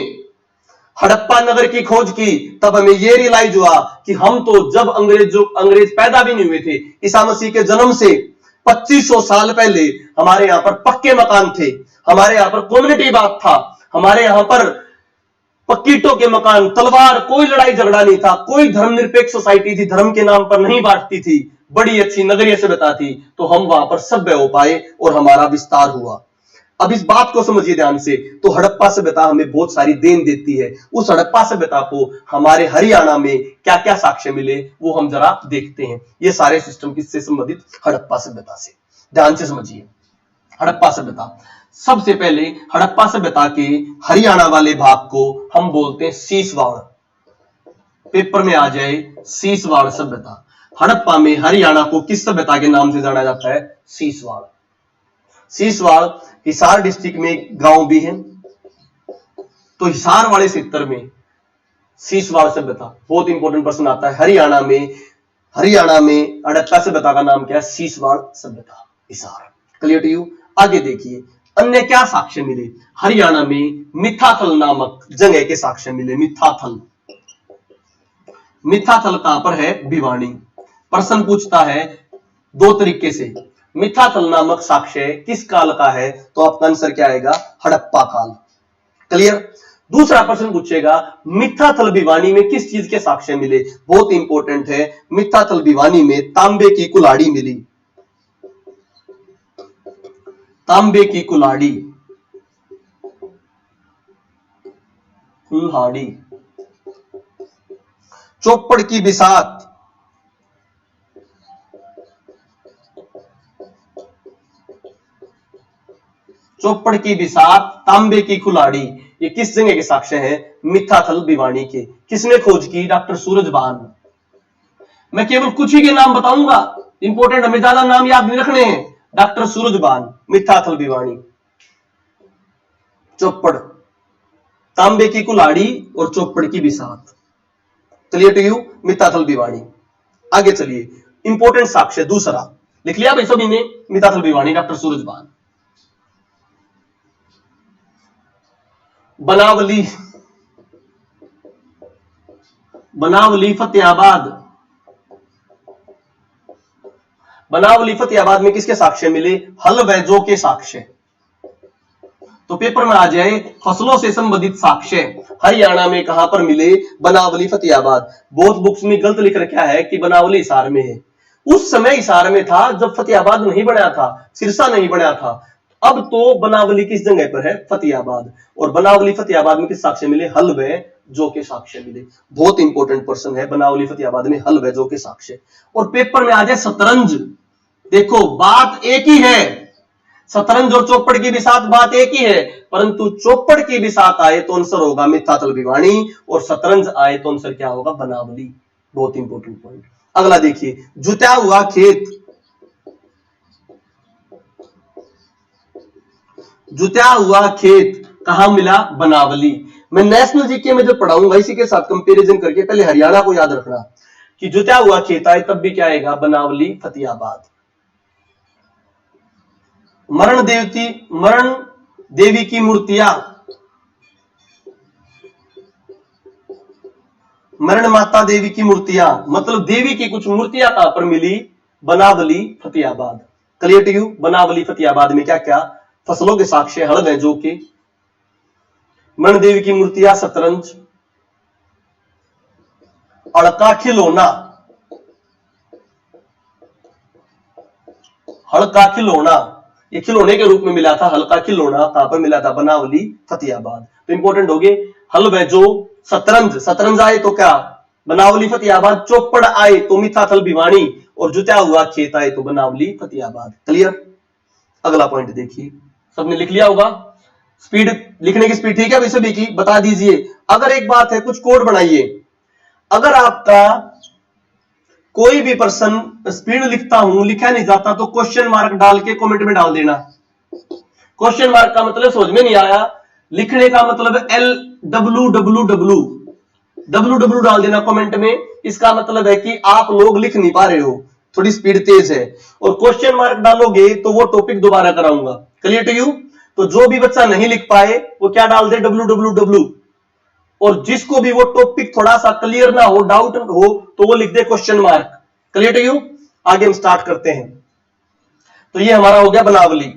हड़प्पा नगर की खोज की, तब हमें यह रियलाइज हुआ कि हम तो जब अंग्रेज पैदा भी नहीं हुए थे, ईसा मसीह के जन्म से 2500 साल पहले हमारे यहां पर पक्के मकान थे, हमारे यहां पर कम्युनिटी बात था, हमारे यहां पर पक्कीटों के मकान, तलवार, कोई लड़ाई झगड़ा नहीं था, कोई धर्मनिरपेक्ष सोसाइटी थी, धर्म के नाम पर नहीं बांटती थी, बड़ी अच्छी नगरीय सभ्यता थी। तो हम वहां पर सभ्य हो पाए और हमारा विस्तार हुआ। अब इस बात को समझिए ध्यान से। तो हड़प्पा सभ्यता हमें बहुत सारी देन देती है। उस हड़प्पा सभ्यता को हमारे हरियाणा में क्या क्या साक्ष्य मिले वो हम जरा देखते हैं। ये सारे सिस्टम किससे संबंधित? हड़प्पा सभ्यता से। ध्यान से समझिए हड़प्पा सभ्यता। सबसे पहले हड़प्पा सभ्यता के हरियाणा वाले भाग को हम बोलते हैं सीसवाड़। पेपर में आ जाए सीसवाड़ सभ्यता। हड़प्पा में हरियाणा को किस सभ्यता के नाम से जाना जाता है? सीसवाड़। सीसवाड़ हिसार डिस्ट्रिक्ट में एक गांव भी है, तो हिसार वाले क्षेत्र में सीसवाड़ सभ्यता। बहुत इंपॉर्टेंट प्रश्न आता है। हरियाणा में हड़प्पा सभ्यता का नाम क्या है? सीसवाड़ सभ्यता, हिसार। Clear to you? आगे देखिए अन्य क्या साक्ष्य मिले। हरियाणा में मिथाथल नामक जगह के साक्ष्य मिले। मिथाथल कहां पर है? भिवानी। प्रश्न पूछता है दो तरीके से, मिथाथल नामक साक्ष्य किस काल का है? तो आपका आंसर क्या आएगा? हड़प्पा काल। क्लियर? दूसरा प्रश्न पूछेगा मिथाथल भिवानी में किस चीज के साक्ष्य मिले? बहुत इंपॉर्टेंट है। मिथाथल भिवानी में तांबे की कुल्हाड़ी मिली। तांबे की कुल्हाड़ी, चौपड़ की बिसात, चौपड़ की बिसात, तांबे की कुल्हाड़ी, ये किस जगह के साक्ष्य हैं? मिथाथल भिवानी के। किसने खोज की? डॉक्टर सूरजभान। मैं केवल कुछ ही के नाम बताऊंगा, इंपॉर्टेंट, हमें ज्यादा नाम याद नहीं रखने हैं। डॉक्टर सूरजबान, मिथ्याथल भिवानी, चौपड़, तांबे की कुल्हाड़ी और चौपड़ की बिसात। Clear to you? Mitathal Bhiwani. आगे चलिए, इंपॉर्टेंट साक्ष्य दूसरा लिख लिया भाई सभी ने, मिथ्याथल भिवानी, डॉक्टर सूरजबान। बनावली, बनावली फतेहाबाद, बनावली फतेहाबाद में किसके साक्ष्य मिले? हल व जौ के साक्ष्य। तो पेपर में आ जाए फसलों से संबंधित साक्ष्य हरियाणा में कहां पर मिले? बनावली फतेहाबाद। बहुत बुक्स में गलत लिख रखा है कि बनावली हिसार में है। उस समय हिसार में था जब फतेहाबाद नहीं बना था, सिरसा नहीं बना था। अब तो बनावली किस जगह पर है? फतेहाबाद। और बनावली फतेहाबाद में किस साक्ष्य मिले? हल व जौ के साक्ष्य मिले। बहुत इंपॉर्टेंट पर्सन है बनावली फतेहाबाद में हल व जौ के साक्ष्य। और पेपर में आ जाए शतरंज। देखो बात एक ही है, शतरंज और चौपड़ की भी साथ बात एक ही है, परंतु चौपड़ की भी साथ आए तो आंसर होगा मिथ्याथल भिवानी, और शतरंज आए तो आंसर क्या होगा? बनावली। बहुत इंपॉर्टेंट पॉइंट। अगला देखिए, जुता हुआ खेत, जुता हुआ खेत कहां मिला? बनावली। मैं नेशनल जीके में जब पढ़ाऊंगा इसी के साथ कंपैरिजन करके, पहले हरियाणा को याद रखना कि जुता हुआ खेत आए तब भी क्या आएगा? बनावली फतेहाबाद। मरण देवी की मूर्तियां, मरण माता देवी की मूर्तियां, मतलब देवी की कुछ मूर्तियां कहां पर मिली? Banawali Fatehabad. Clear to you? Banawali Fatehabad में क्या क्या? फसलों के साक्ष्य हल व जौ के, मरण देवी की मूर्तियां, शतरंज, हड़का खिलौना, हड़का खिलौना, ये खिलौने के रूप में मिला था। हल्का खिलौना कहां पर मिला था? बनावली फतेहाबाद। तो इंपॉर्टेंट हो गए हल व जौ, शतरंज, शतरंज आए तो क्या? बनावली फतेहाबाद। चौपड़ आए तो मिथ्याथल भिवानी, और जुता हुआ खेत आए तो बनावली फतेहाबाद। क्लियर? अगला पॉइंट देखिए, सबने लिख लिया होगा। स्पीड, लिखने की स्पीड ठीक है सभी की? बता दीजिए। अगर एक बात है, कुछ कोड बनाइए। अगर आपका कोई भी पर्सन स्पीड लिखता हूं लिखा नहीं जाता तो क्वेश्चन मार्क डाल के कमेंट में डाल देना। क्वेश्चन मार्क का मतलब समझ में नहीं आया, लिखने का मतलब LWWW डाल देना कमेंट में। इसका मतलब है कि आप लोग लिख नहीं पा रहे हो, थोड़ी स्पीड तेज है। और क्वेश्चन मार्क डालोगे तो वो टॉपिक दोबारा कराऊंगा। Clear to you? तो जो भी बच्चा नहीं लिख पाए वो क्या डाल दे? WWW। और जिसको भी वो टॉपिक थोड़ा सा क्लियर ना हो, डाउट हो, तो वो लिख दे question mark. Clear to you? आगे हम स्टार्ट करते हैं। तो ये हमारा हो गया बनावली।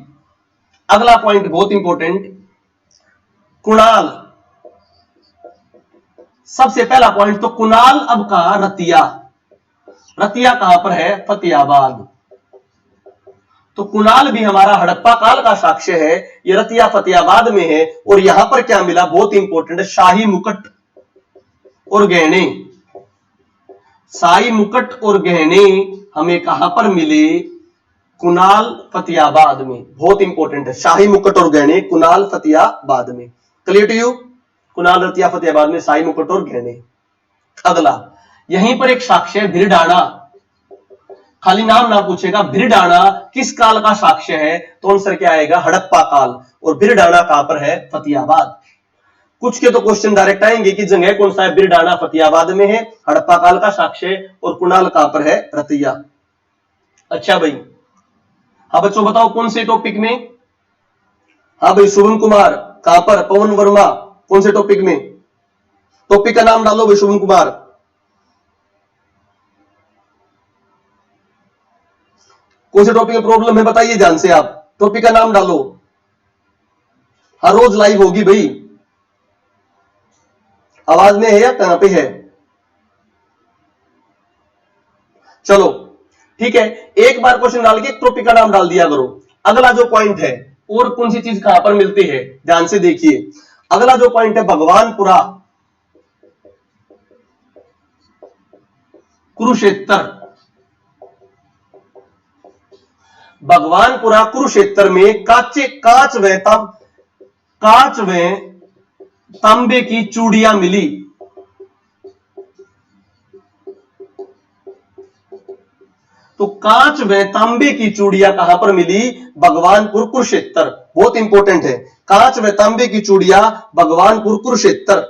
अगला पॉइंट बहुत इंपॉर्टेंट, कुणाल। सबसे पहला पॉइंट तो कुणाल अब का रतिया, रतिया कहां पर है? फतेहाबाद। तो कुणाल भी हमारा हड़प्पा काल का साक्ष्य है, ये रतिया फतेहाबाद में है। और यहां पर क्या मिला? बहुत इंपॉर्टेंट, शाही मुकुट और गहने। शाही मुकुट और गहने हमें कहां पर मिले? कुणाल फतेहाबाद में। बहुत इंपॉर्टेंट है, शाही मुकुट और गहने कुणाल फतेहाबाद में। Clear to you? Kunal Ratia Fatehabad में शाही मुकुट और गहने। अगला, यहीं पर एक साक्ष्य है भिरडाना, खाली नाम ना पूछेगा। भिरडाना किस काल का साक्ष्य है? तो आंसर क्या आएगा? हड़प्पा काल। और भिरडाना कहां पर है? फतेहाबाद। कुछ के तो क्वेश्चन डायरेक्ट आएंगे कि जगह कौन सा है? भिरडाना फतेहाबाद में है, हड़प्पा काल का साक्ष्य। और कुणाल कहां पर है? रतिया। अच्छा भाई, हाँ बच्चों बताओ कौन से टॉपिक में? हाँ भाई, शुभम कुमार कहां पर? पवन वर्मा कौन से टॉपिक में? टॉपिक का नाम डालो भाई शुभम कुमार। कौन से टॉपिक में प्रॉब्लम है बताइए ध्यान से, आप टॉपिक का नाम डालो। हर रोज लाइव होगी भाई। आवाज में है या कहां पे है? चलो ठीक है, एक बार क्वेश्चन डाल के टॉपिक का नाम डाल दिया करो। अगला जो पॉइंट है, और कौन सी चीज कहां पर मिलती है? ध्यान से देखिए। अगला जो पॉइंट है भगवानपुरा, कुरुक्षेत्र। भगवानपुरा कुरुक्षेत्र में कांच व तांबे की चूड़ियां मिली। तो कांच व तांबे की चूड़ियां कहां पर मिली? भगवानपुर कुरुक्षेत्र। बहुत इंपॉर्टेंट है, कांच व तांबे की चूड़ियां भगवानपुर कुरुक्षेत्र।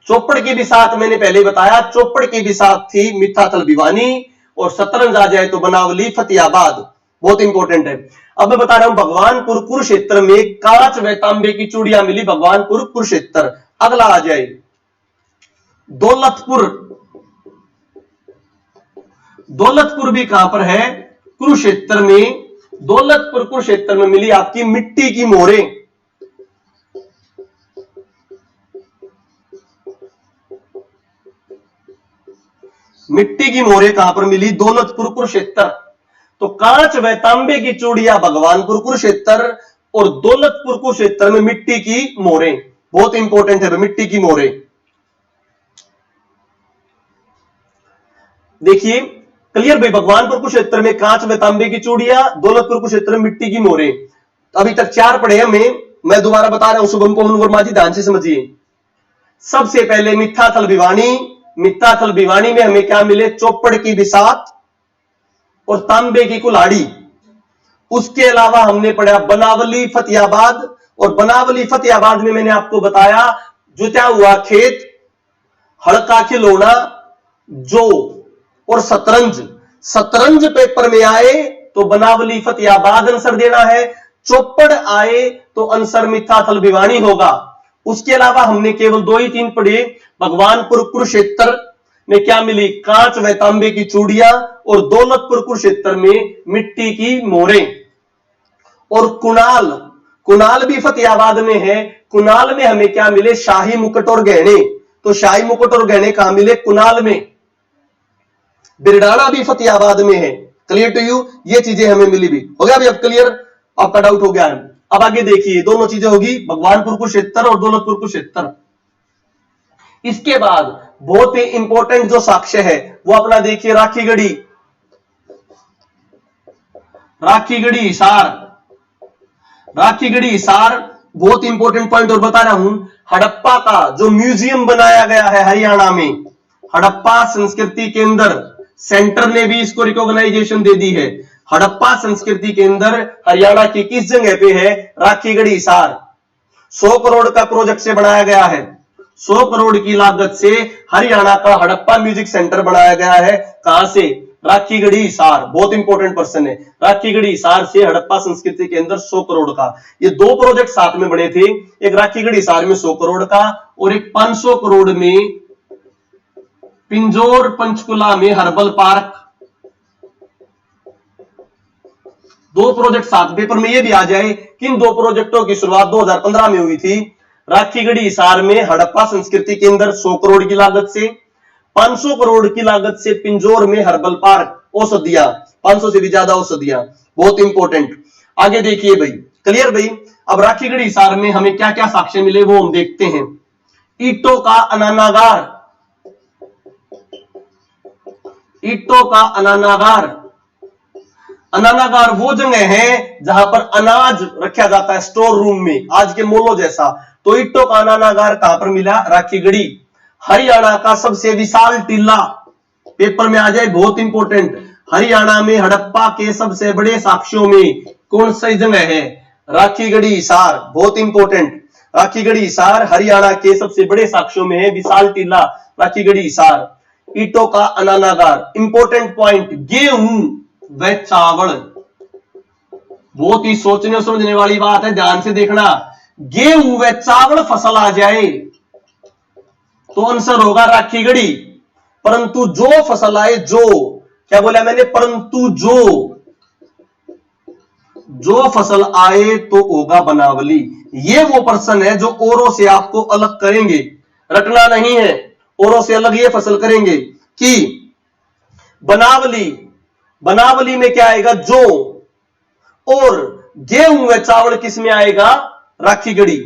चौपड़ की बिसात मैंने पहले बताया, चौपड़ की बिसात थी मिठाथल भिवानी, और शतरंज आ जाए तो बनावली फतेहाबाद। बहुत इंपॉर्टेंट है। अब मैं बता रहा हूं भगवानपुर कुरुक्षेत्र में कांच व तांबे की चूड़ियां मिली, भगवानपुर कुरुक्षेत्र। अगला आ जाए दौलतपुर। दौलतपुर भी कहां पर है? कुरुक्षेत्र में। दौलतपुर कुरुक्षेत्र में मिली आपकी मिट्टी की मोहरें। मिट्टी की मोहरें कहां पर मिली? दौलतपुर कुरुक्षेत्र। तो कांच व तांबे की चूड़ियां भगवानपुर कुरुक्षेत्र, और दौलतपुर कुरुक्षेत्र में मिट्टी की मोहरें। बहुत इंपॉर्टेंट है मिट्टी की मोहरें। देखिए क्लियर भाई, भगवानपुर कुरुक्षेत्र में कांच व तांबे की चूड़ियां, दौलतपुर कुरुक्षेत्र में मिट्टी की मोहरें। अभी तक 4 पढ़े हमें, मैं दोबारा बता रहा हूं, शुभम पवन वर्मा जी ध्यान से समझिए। सबसे पहले मिठाथल भिवानी। मिठाथल भिवानी में हमें क्या मिले? चौपड़ की बिसात और तांबे की कुल्हाड़ी। उसके अलावा हमने पढ़ा बनावली फतेहाबाद, और बनावली फतेहाबाद में मैंने आपको बताया जुटा हुआ खेत, हड़का खिलौना, जो और शतरंज। शतरंज पेपर में आए तो बनावली फतेहाबाद आंसर देना है, चौपड़ आए तो आंसर मिठाथल भिवानी होगा। उसके अलावा हमने केवल 2 ही 3 पढ़े। भगवानपुर कुरुक्षेत्र में क्या मिली? कांच व तांबे की चूड़ियां, और दौलतपुर कुरुक्षेत्र में मिट्टी की मोहरें। और कुणाल, कुणाल भी फतेहाबाद में है। कुणाल में हमें क्या मिले? शाही मुकुट और गहने। तो शाही मुकुट और गहने कहां मिले? कुणाल में। बिरडाना भी फतेहाबाद में है। Clear to you? ये चीजें हमें मिली भी। हो गया अभी? अब क्लियर? आपका डाउट हो गया है। अब आगे देखिए, दोनों चीजें होगी, भगवानपुर कुरुक्षेत्र और दौलतपुर कुरुक्षेत्र। इसके बाद बहुत ही इंपॉर्टेंट जो साक्ष्य है वो अपना देखिए, राखीगढ़ी। राखीगढ़ी हिसार। राखीगढ़ी हिसार बहुत इंपॉर्टेंट पॉइंट और बता रहा हूं। हड़प्पा का जो म्यूजियम बनाया गया है हरियाणा में, हड़प्पा संस्कृति केंद्र, सेंटर ने भी इसको रिकॉग्नाइजेशन दे दी है। हड़प्पा संस्कृति केंद्र हरियाणा की किस जगह पे है? राखीगढ़ी हिसार। 100 करोड़ का प्रोजेक्ट से बनाया गया है। 100 करोड़ की लागत से हरियाणा का हड़प्पा म्यूजिक सेंटर बनाया गया है। कहां से? राखीगढ़ी हिसार। बहुत इंपॉर्टेंट पर्सन है। राखीगढ़ी हिसार से हड़प्पा संस्कृति के अंदर 100 करोड़ का, ये 2 प्रोजेक्ट साथ में बने थे। एक राखीगढ़ी हिसार में 100 करोड़ का, और एक 500 करोड़ में पिंजौर पंचकुला में हर्बल पार्क। 2 प्रोजेक्ट साथ। पेपर में ये भी आ जाए किन 2 प्रोजेक्टों की शुरुआत 2015 में हुई थी? राखीगढ़ी हिसार में हड़प्पा संस्कृति के अंदर 100 करोड़ की लागत से, 500 करोड़ की लागत से पिंजौर में हर्बल पार्क, औषधियां, 500 से भी ज्यादा औषधियां। बहुत इंपॉर्टेंट। आगे देखिए भाई, क्लियर भाई? अब राखीगढ़ी हिसार में हमें क्या क्या साक्ष्य मिले वो हम देखते हैं। ईंटों का अनानागार। ईंटों का अनानागार। अनानागार वो जगह है जहां पर अनाज रखा जाता है स्टोर रूम में, आज के मोलो जैसा। तो ईंटों का अनानागार कहां पर मिला? राखीगढ़ी। हरियाणा का सबसे विशाल टीला, पेपर में आ जाए, बहुत इंपॉर्टेंट। हरियाणा में हड़प्पा के सबसे बड़े साक्ष्यों में कौन सी जगह है? राखीगढ़ी हिसार। बहुत इंपॉर्टेंट। राखीगढ़ी हिसार हरियाणा के सबसे बड़े साक्ष्यों में है, विशाल टीला राखीगढ़ी हिसार। ईंटों का अनानागार। इंपॉर्टेंट पॉइंट, गेहूं व चावल। बहुत ही सोचने और समझने वाली बात है, ध्यान से देखना। गेहूं व चावल फसल आ जाए तो आंसर होगा राखीगढ़ी। परंतु जो फसल आए, जो, क्या बोला मैंने? परंतु जो फसल आए तो होगा बनावली। ये वो पर्सन है जो औरों से आपको अलग करेंगे, रटना नहीं है। औरों से अलग ये फसल करेंगे कि बनावली। बनावली में क्या आएगा? जो। और गेहूं व चावल किस में आएगा? राखीगढ़ी।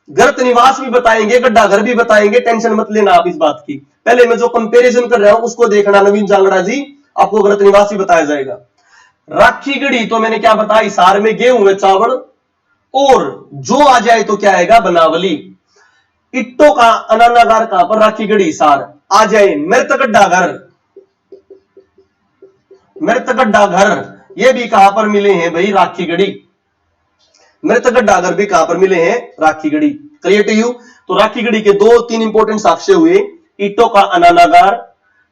गर्त निवास भी बताएंगे, गड्ढा घर भी बताएंगे, टेंशन मत लेना आप इस बात की। पहले मैं जो कंपैरिजन कर रहा हूं उसको देखना। नवीन जांगड़ा जी, आपको गर्त निवास भी बताया जाएगा। राखीगढ़ी तो मैंने क्या बताया? हिसार में गेहूं व चावल, और जो आ जाए तो क्या आएगा? बनावली। इट्टो का अनानागार कहां पर, राखीगढ़ी हिसार। आ जाए मृतगड्ढा घर, मृतगड्ढा घर ये भी कहां पर मिले हैं भाई, राखीगढ़ी। मृतगड्ढा घर भी कहां पर मिले हैं, राखीगढ़ी। Clear to you. तो राखीगढ़ी के 2-3 इंपॉर्टेंट साक्ष्य हुए, ईटों का अनानागार,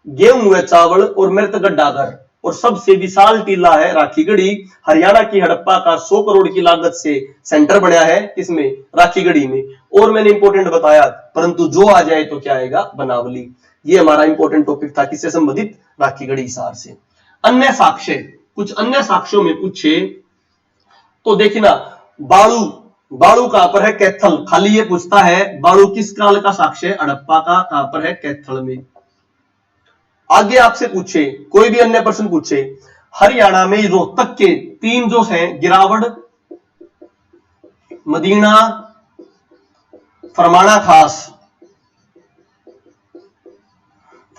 गेहूं व चावल और मृतगड्ढा घर। और सबसे विशाल टीला है राखीगढ़ी। हरियाणा की हड़प्पा का 100 करोड़ की लागत से सेंटर बनाया है, किसमें, राखीगढ़ी में। और मैंने इंपॉर्टेंट बताया, परंतु जो आ जाए तो क्या आएगा, बनावली। ये हमारा इंपॉर्टेंट टॉपिक था, किससे संबंधित, राखीगढ़ी हिसार से। अन्य साक्ष्य, कुछ अन्य साक्ष्यों में पूछे तो देखिए ना, बाड़ू, बाड़ू कहां पर है, कैथल। खाली ये पूछता है बाड़ू किस काल का साक्ष्य है, हड़प्पा का, कहां पर है, कैथल में। आगे आपसे पूछे, कोई भी अन्य प्रश्न पूछे, हरियाणा में रोहतक के 3 जो हैं, गिरावड़, मदीना, फरमाना खास।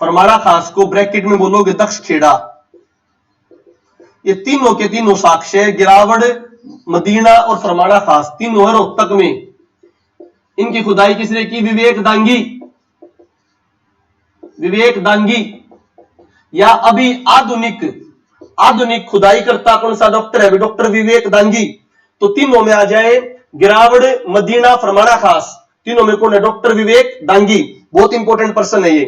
फरमाना खास को ब्रैकेट में बोलोगे दक्षखेड़ा। ये तीनों के तीनों साक्ष्य, गिरावड़, मदीना और फरमाना खास, तीनों है रोहतक में। इनकी खुदाई किसने की, विवेक दांगी। विवेक दांगी। या अभी आधुनिक खुदाई करता कौन सा डॉक्टर है, डॉक्टर विवेक दांगी। तो तीनों में आ जाए, गिरावड़, मदीना, फरमाना खास, तीनों में कौन है, डॉक्टर विवेक दांगी। बहुत इंपॉर्टेंट पर्सन है ये।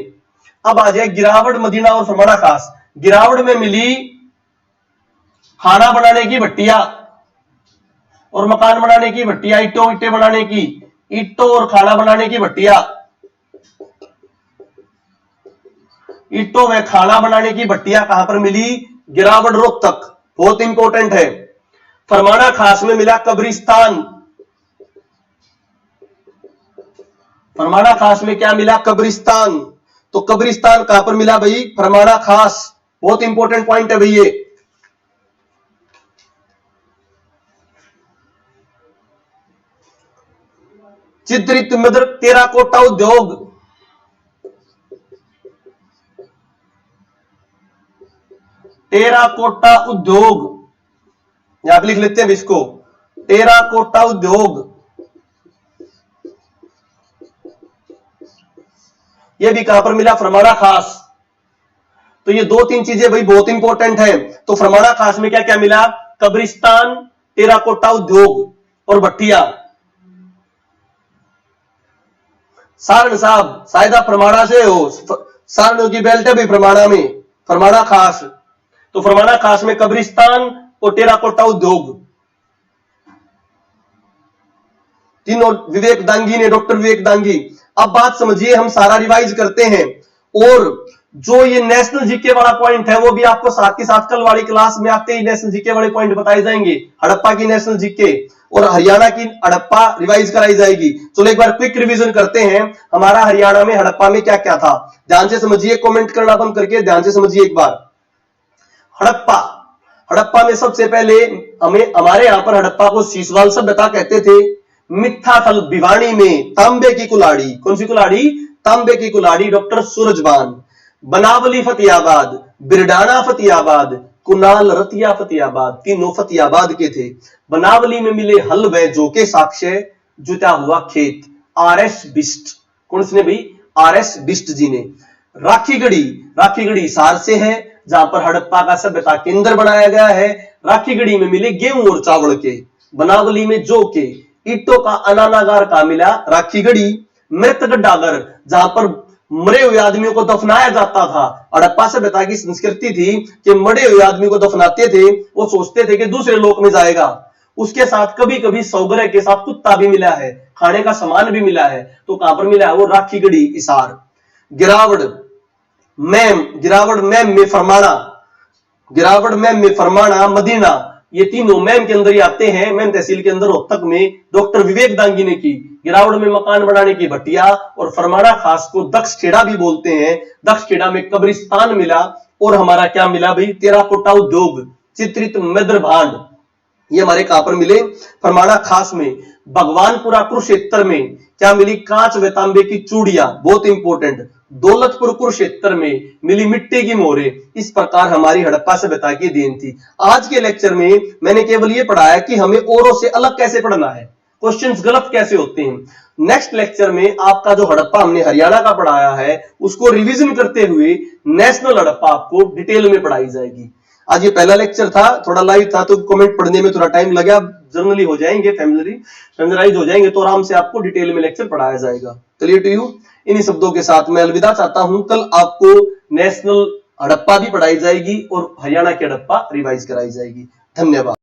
अब आ जाए गिरावड़, मदीना और फरमाना खास। गिरावड़ में मिली खाना बनाने की भट्टिया और मकान बनाने की भट्टिया, ईंटें बनाने की, ईंटों और खाना बनाने की भट्टिया, ईंटों में खाना बनाने की भट्टिया कहां पर मिली, गिरावड़, रोहतक। बहुत इंपॉर्टेंट है। फरमाना खास में मिला कब्रिस्तान। फरमाना खास में क्या मिला, कब्रिस्तान। तो कब्रिस्तान कहां पर मिला भाई, फरमाना खास। बहुत इंपॉर्टेंट पॉइंट है भाई ये। चित्रित मृद, टेराकोटा उद्योग। टेराकोटा उद्योग, यहां पे लिख लेते हैं इसको, टेराकोटा उद्योग। ये भी कहां पर मिला, फरमाना खास। तो ये 2-3 चीजें भाई बहुत इंपॉर्टेंट है। तो फरमाना खास में क्या क्या मिला, कब्रिस्तान, टेराकोटा उद्योग और भट्टिया। सारण साहब, शायद आप फरमाना से हो, सारण की बेल्ट है भाई फरमाना में, फरमाना खास। तो फरमाना खास में कब्रिस्तान और टेराकोटा उद्योग, तीनों विवेक दांगी ने, डॉक्टर विवेक दांगी। अब बात समझिए, हम सारा रिवाइज करते हैं। और जो ये नेशनल जीके वाला पॉइंट है, वो भी आपको साथ के साथ कल वाली क्लास में आते ही नेशनल जीके वाले पॉइंट बताए जाएंगे। हड़प्पा की नेशनल जीके और हरियाणा की हड़प्पा रिवाइज कराई जाएगी। चलो एक बार क्विक रिवीजन करते हैं, हमारा हरियाणा में हड़प्पा में क्या क्या था। ध्यान से समझिए, कमेंट करना बंद करके ध्यान से समझिए एक बार। हड़प्पा में सबसे पहले हमारे यहां पर हड़प्पा को सीसवाल सभ्यता कहते थे। मिथ्याथल भिवानी में तांबे की कुल्हाड़ी, कौन सी कुल्हाड़ी, तांबे की कुल्हाड़ी, डॉक्टर सूरजबान। बनावली फतेहाबाद, बिरडाना फतेहाबाद, कुनाल रतिया फतेहाबाद, तीनों फतेहाबाद के थे। बनावली में मिले हल व जौ के साक्ष्य, जुता हुआ खेत, आरएस बिस्ट। कौन सी ने भाई, आरएस बिस्ट जी ने। राखीगढ़ी हिसार से है, जहां पर हड़प्पा का सभ्यता केंद्र बनाया गया है। राखीगढ़ी में मिले गेहूं और चावल के, बनावली में जौ के। ईंटों का अनानागार का मिला, राखीगढ़ी। मृतगड्ढा घर, जहां पर मरे हुए आदमियों को दफनाया जाता था। हड़प्पा सभ्यता की संस्कृति थी कि मरे हुए आदमी को दफनाते थे, वो सोचते थे कि दूसरे लोक में जाएगा। उसके साथ कभी कभी सौगरह के साथ कुत्ता भी मिला है, खाने का सामान भी मिला है। तो कहां पर मिला है, वो राखीगढ़ी हिसार। गिरावड़ में फरमाना, मदीना, ये तीनों मैम के अंदर ही आते हैं। मैम तहसील के अंदर रोहतक में डॉक्टर विवेक दांगी ने की। गिरावड़ में मकान बनाने की भट्टिया और फरमाना खास को दक्षखेड़ा भी बोलते हैं। दक्षखेड़ा में कब्रिस्तान मिला और हमारा क्या मिला भाई, टेराकोटा उद्योग, चित्रित मृद भांड, ये हमारे कहां पर मिले, फरमाना खास में। भगवानपुरा कुरुक्षेत्र में क्या मिली, कांच व तांबे की चूड़ियां, बहुत इंपॉर्टेंट। दौलतपुर कुरुक्षेत्र में मिली मिट्टी की मोहरें। इस प्रकार हमारी हड़प्पा सभ्यता की देन थी। आज के लेक्चर में मैंने केवल ये पढ़ाया कि हमें औरों से अलग कैसे पढ़ना है। क्वेश्चंस गलत कैसे होते हैं। नेक्स्ट लेक्चर में आपका जो हड़प्पा हमने हरियाणा का पढ़ाया है उसको रिवीजन करते हुए नेशनल हड़प्पा आपको डिटेल में पढ़ाई जाएगी। आज ये पहला लेक्चर था, थोड़ा लाइव था तो कमेंट पढ़ने में थोड़ा टाइम लगा, जर्नली हो जाएंगे, फैमिलियराइज हो जाएंगे तो आराम से आपको डिटेल में लेक्चर पढ़ाया जाएगा। Clear to you. इन्हीं शब्दों के साथ मैं अलविदा चाहता हूं। कल आपको नेशनल हड़प्पा भी पढ़ाई जाएगी और हरियाणा की हड़प्पा रिवाइज कराई जाएगी। धन्यवाद।